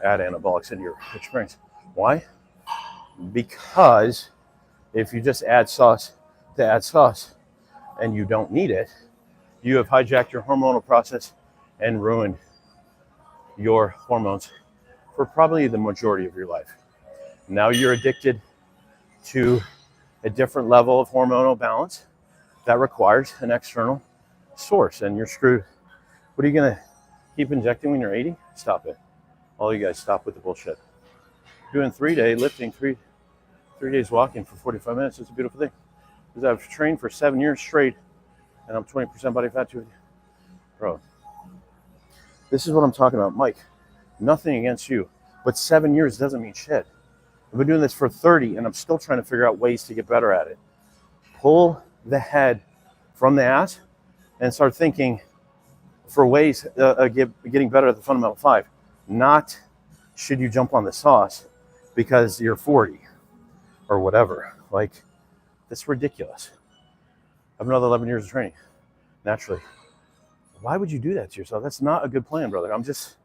S1: add anabolics into your experience. Why? Because if you just add sauce to add sauce and you don't need it, you have hijacked your hormonal process and ruined your hormones for probably the majority of your life. Now you're addicted to a different level of hormonal balance that requires an external source, and you're screwed. What are you gonna keep injecting when you're 80? Stop it. All you guys stop with the bullshit. Doing 3-day lifting, three days walking for 45 minutes, it's a beautiful thing. Because I've trained for 7 years straight and I'm 20% body fat to it. Bro, this is what I'm talking about. Mike, nothing against you, but 7 years doesn't mean shit. I've been doing this for 30 and I'm still trying to figure out ways to get better at it. Pull the head from the ass and start thinking for ways getting better at the fundamental 5. Not should you jump on the sauce because you're 40 or whatever. Like, that's ridiculous. I have another 11 years of training, naturally. Why would you do that to yourself? That's not a good plan, brother. I'm just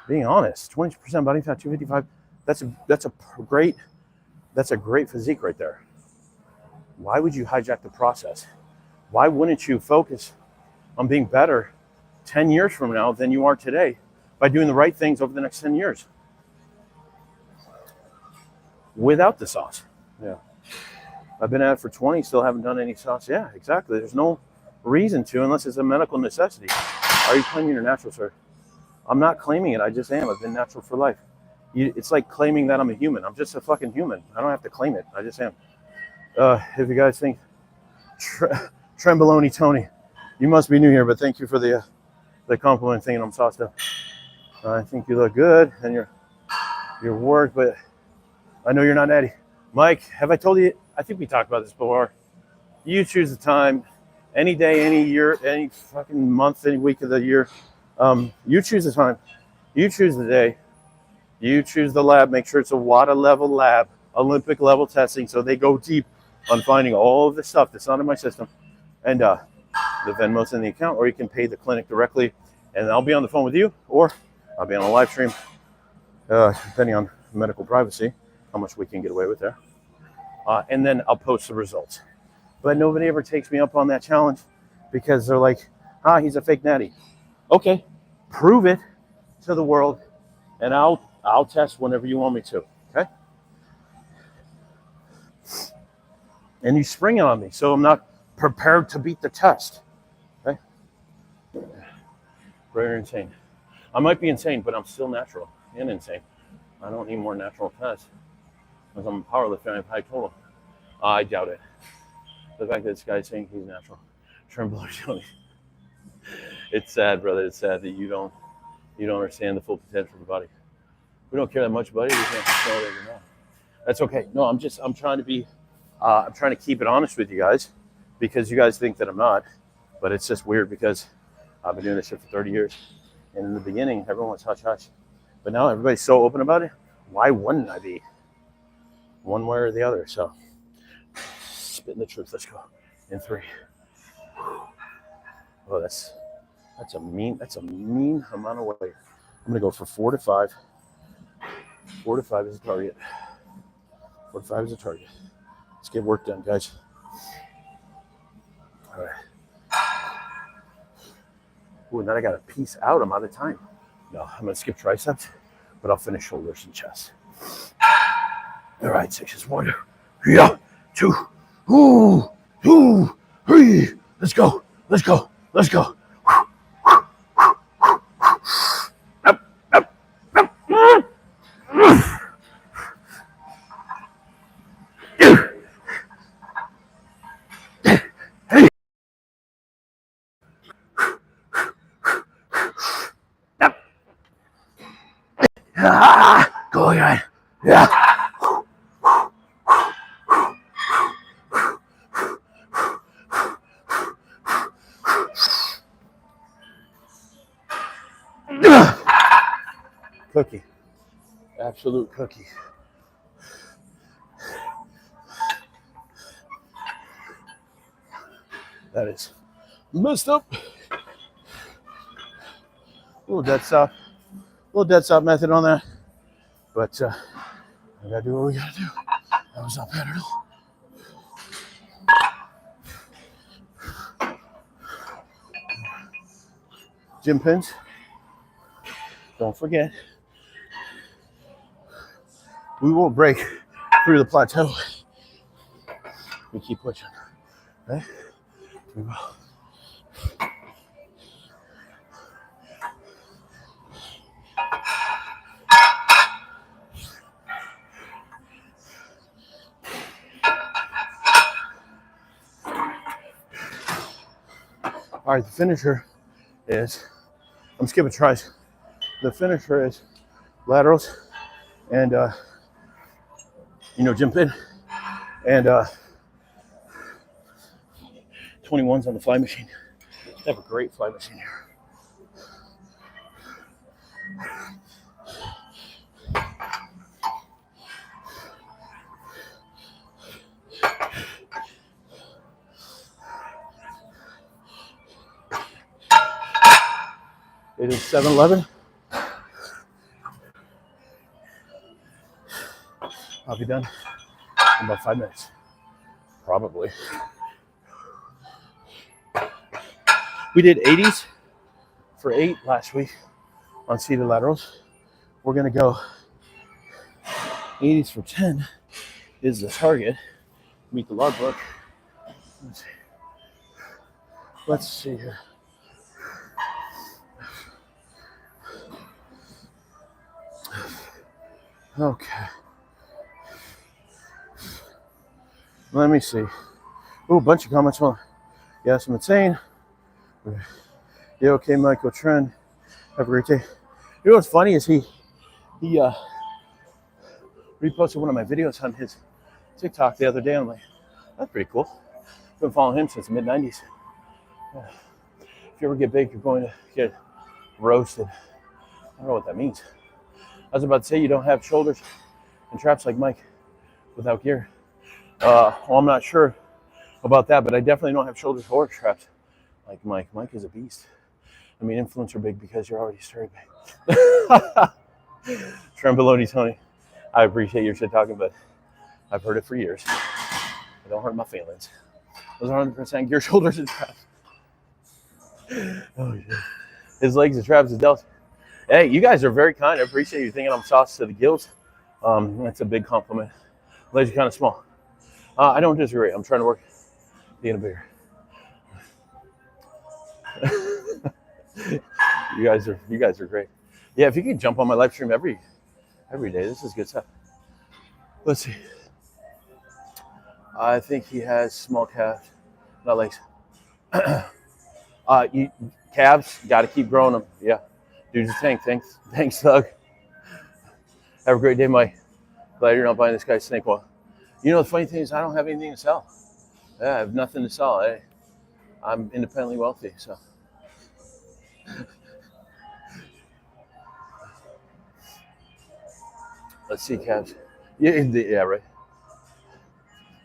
S1: being honest. 20% body fat, 255. That's a great physique right there. Why would you hijack the process? Why wouldn't you focus on being better 10 years from now than you are today by doing the right things over the next 10 years? Without the sauce. Yeah. I've been at it for 20, still haven't done any sauce. Yeah, exactly. There's no reason to unless it's a medical necessity. Are you claiming you're natural, sir? I'm not claiming it. I just am. I've been natural for life. It's like claiming that I'm a human. I'm just a fucking human. I don't have to claim it. I just am. If you guys think Tremboloni Tony, you must be new here, but thank you for the compliment thing on sauce stuff. I think you look good and your work, but I know you're not natty. Mike, have I told you? I think we talked about this before. You choose the time, any day, any year, any fucking month, any week of the year. You choose the time. You choose the day. You choose the lab. Make sure it's a WADA level lab, Olympic level testing, so they go deep on finding all of the stuff that's not in my system. And the Venmo's in the account, or you can pay the clinic directly, and I'll be on the phone with you, or I'll be on a live stream, depending on medical privacy, how much we can get away with there. And then I'll post the results. But nobody ever takes me up on that challenge because they're like, he's a fake natty. Okay, prove it to the world, and I'll test whenever you want me to, okay? And you spring it on me, so I'm not prepared to beat the test, okay? Very insane. I might be insane, but I'm still natural and insane. I don't need more natural tests because I'm a powerlifter and I have high total. I doubt it. The fact that this guy's saying he's natural. Tremboloni. It's sad, brother. It's sad that you don't understand the full potential of your body. We don't care that much about it. We can't show that you're not. That's okay. No, I'm trying to keep it honest with you guys because you guys think that I'm not, but it's just weird because I've been doing this shit for 30 years. And in the beginning, everyone was hush hush. But now everybody's so open about it. Why wouldn't I be? One way or the other. So, spitting the truth. Let's go. In 3. Oh, that's a mean amount of weight. I'm gonna go for 4 to 5. 4 to 5 is a target. 4 to 5 is a target. Let's get work done, guys. All right. Ooh, then I got to piece out. I'm out of time. No, I'm gonna skip triceps, but I'll finish shoulders and chest. All right, 6 is 1. Yeah, 2. Ooh, 2, 3. Let's go. Let's go. Let's go. Up, up, up. Go again. Yeah. Cookie. Absolute cookie. That is messed up. Little dead stop method on that. But we gotta do what we gotta do. That was not bad at all. Gym pins. Don't forget. We won't break through the plateau. We keep pushing. Right? We will. All right, the finisher is, I'm skipping tries. The finisher is laterals and, gym pin and 21s on the fly machine. They have a great fly machine here. It is 7:11. I'll be done in about 5 minutes, probably. We did 80s for 8 last week on seated laterals. We're gonna go 80s for 10 is the target. Meet the logbook. Let's see here. Okay. Let me see. Ooh, a bunch of comments. Well, yes, I'm insane. Yeah, okay, Michael Trend. Have a great day. You know what's funny is he reposted one of my videos on his TikTok the other day. I'm like, that's pretty cool. Been following him since the mid-90s. Yeah. If you ever get big, you're going to get roasted. I don't know what that means. I was about to say you don't have shoulders and traps like Mike without gear. Well, I'm not sure about that, but I definitely don't have shoulders or traps like Mike. Mike is a beast. I mean, influencer big because you're already started big. Tremboloni Tony, I appreciate your shit talking, but I've heard it for years. It don't hurt my feelings. Those are 100% gear, shoulders, and traps. Oh, shit. His legs and traps is dealt. Hey, you guys are very kind. I appreciate you thinking I'm sauce to the gills. That's a big compliment. Legs are kind of small. I don't disagree. I'm trying to work being a bigger. You guys are great. Yeah, if you can jump on my live stream every day, this is good stuff. Let's see. I think he has small calves, not legs. Calves, got to keep growing them. Yeah. Dude's a tank. Thanks, Doug. Have a great day, Mike. Glad you're not buying this guy's snake oil. You know, the funny thing is I don't have anything to sell. Yeah, I have nothing to sell. I'm independently wealthy, so. Let's see, calves. Yeah, right.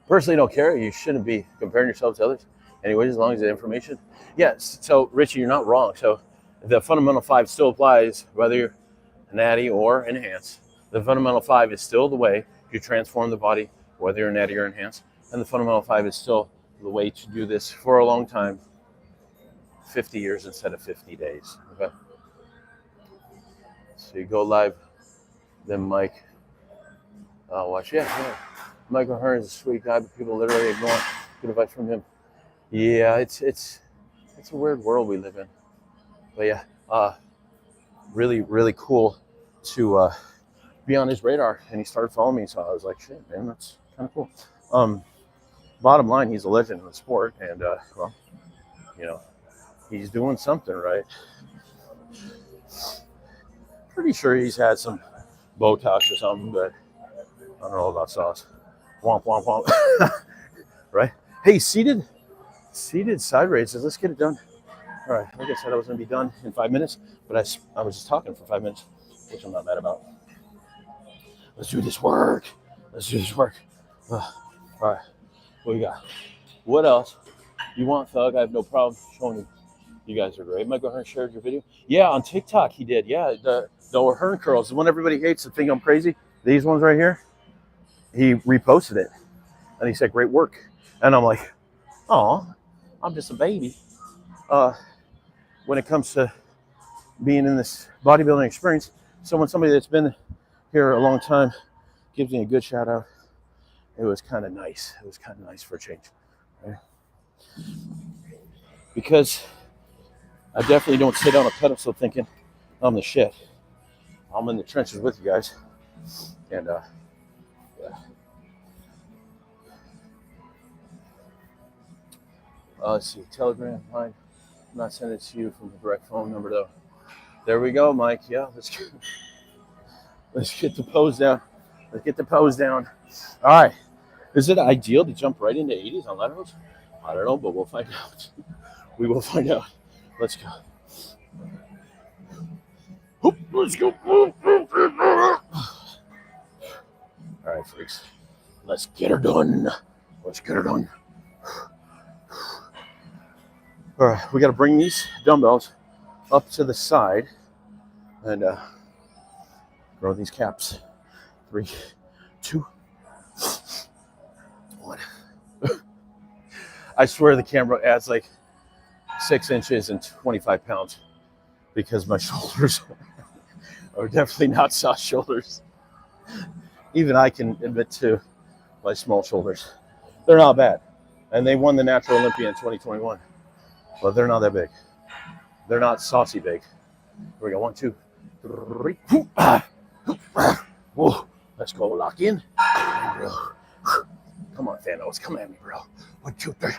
S1: Personally, don't care. You shouldn't be comparing yourself to others. Anyways, as long as the information. Yes, so Richie, you're not wrong. So the fundamental 5 still applies whether natty or enhance. The fundamental 5 is still the way to transform the body, whether you're natty or enhance. And the fundamental 5 is still the way to do this for a long time, 50 years instead of 50 days. Okay. So you go live, then Mike. Watch. Yeah. Michael Hearn is a sweet guy, but people literally ignore good advice from him. Yeah, it's a weird world we live in. But yeah, really, really cool to be on his radar. And he started following me, so I was like, shit, man, that's kind of cool. Bottom line, he's a legend in the sport, and well, you know, he's doing something right. Pretty sure he's had some Botox or something, but I don't know about sauce. Womp, womp, womp. Right? Hey, seated side raises. Let's get it done. All right. Like I said, I was going to be done in 5 minutes, but I was just talking for 5 minutes, which I'm not mad about. Let's do this work. All right. What we got? What else? You want Thug? I have no problem showing you. You guys are great. Michael Hearn shared your video. Yeah, on TikTok he did. Yeah, the Hearn curls, the one everybody hates, the thing I'm crazy. These ones right here. He reposted it, and he said, "Great work." And I'm like, "Oh, I'm just a baby." When it comes to being in this bodybuilding experience, somebody that's been here a long time gives me a good shout out. It was kind of nice. It was kind of nice for a change, right? Because I definitely don't sit on a pedestal thinking I'm the shit. I'm in the trenches with you guys, and yeah. Let's see, Telegram line. I'm not sending it to you from the direct phone number though. There we go, Mike. Yeah, let's get the pose down. Let's get the pose down. All right. Is it ideal to jump right into 80s on laterals? I don't know, but we'll find out. We will find out. Let's go. Let's go. All right, freaks. Let's get her done. All right, we got to bring these dumbbells up to the side and grow these caps. 3, 2, 1. I swear the camera adds like 6 inches and 25 pounds because my shoulders are definitely not soft shoulders. Even I can admit to my small shoulders. They're not bad. And they won the Natural Olympia in 2021. But they're not that big. They're not saucy big. Here we go. 1, 2, 3. Whoa. Let's go. Lock in. Come on, Thanos. Come at me, bro. 1, 2, 3.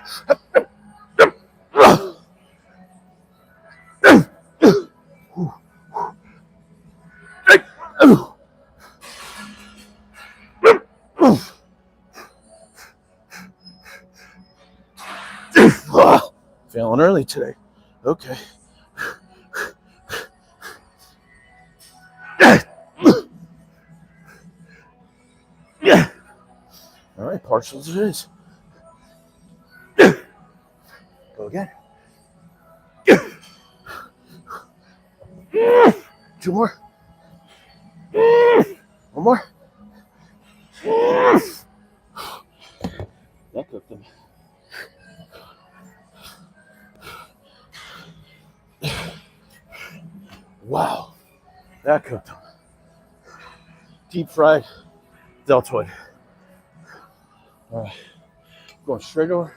S1: Feeling early today. Okay. Yeah. All right, partials it is. Go again. 2 more. 1 more. That cooked them. Wow, that cooked them. Deep fried deltoid. All right, going straight over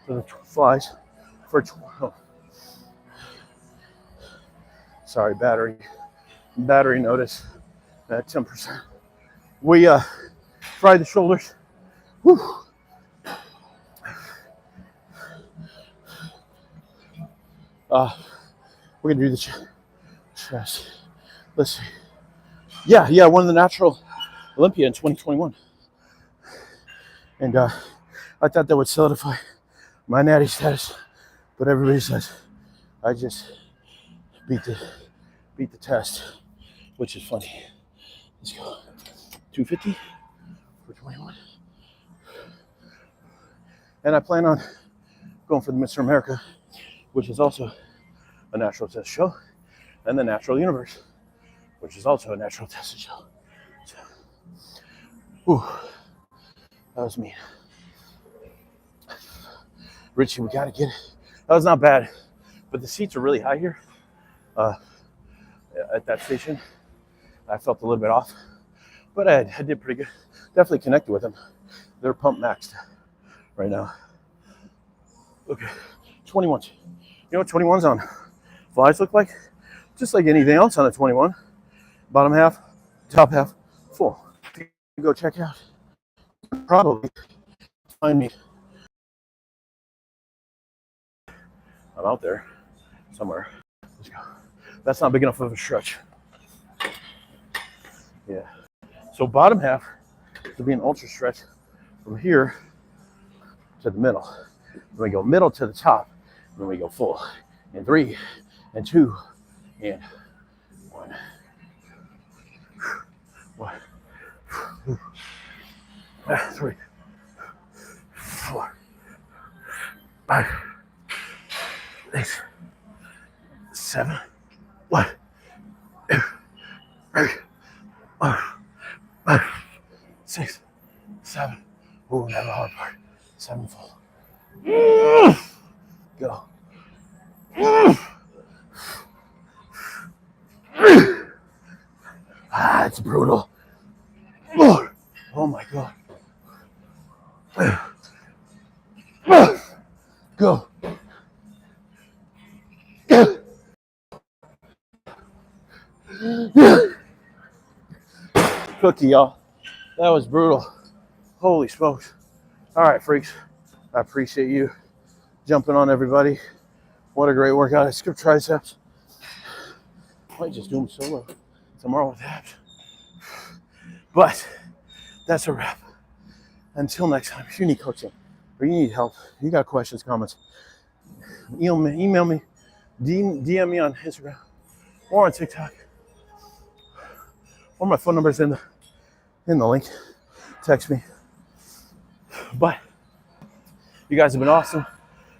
S1: to the flies for 12. Sorry, battery notice at 10%. We fried the shoulders. Whew. We're gonna do the chest. Let's see. Yeah, I won the Natural Olympia in 2021. And I thought that would solidify my natty status, but everybody says I just beat the test, which is funny. Let's go. 250 for 21. And I plan on going for the Mr. America, which is also a natural test show, and the Natural Universe, which is also a natural testosterone. So, whew, that was mean. Richie, we gotta get it. That was not bad, but the seats are really high here. At that station, I felt a little bit off, but I did pretty good. Definitely connected with them. They're pump maxed right now. Okay, 21s. You know what 21s on flies look like? Just like anything else on a 21. Bottom half, top half, full. Go check out. Probably find me. I'm out there somewhere. Let's go. That's not big enough of a stretch. Yeah. So bottom half to be an ultra stretch from here to the middle. Then we go middle to the top. Then we go full. And 3, and 2, and 1. 1, 3, 4, 5, 6, 7. 1, 2, 3, 4, 5, 6, 7. Ooh, now the hard part. 7 full. Go. It's brutal. Oh my God. Go. Cookie, y'all. That was brutal. Holy smokes. All right, freaks. I appreciate you jumping on, everybody. What a great workout. I skipped triceps. Might just do them solo tomorrow with abs. But that's a wrap. Until next time, if you need coaching or you need help, you got questions, comments, email me, DM me on Instagram or on TikTok. Or my phone number's in the link. Text me. But you guys have been awesome.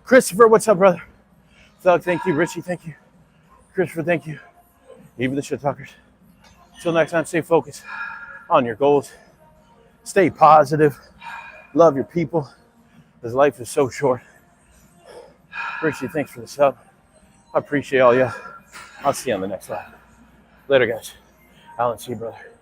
S1: Christopher, what's up, brother? Thug, thank you. Richie, thank you. Christopher, thank you. Even the shit talkers. Until next time, stay focused on your goals. Stay positive. Love your people, because life is so short. Richie, thanks for the sub. I appreciate all you. I'll see you on the next live. Later, guys. Alan, see you, brother.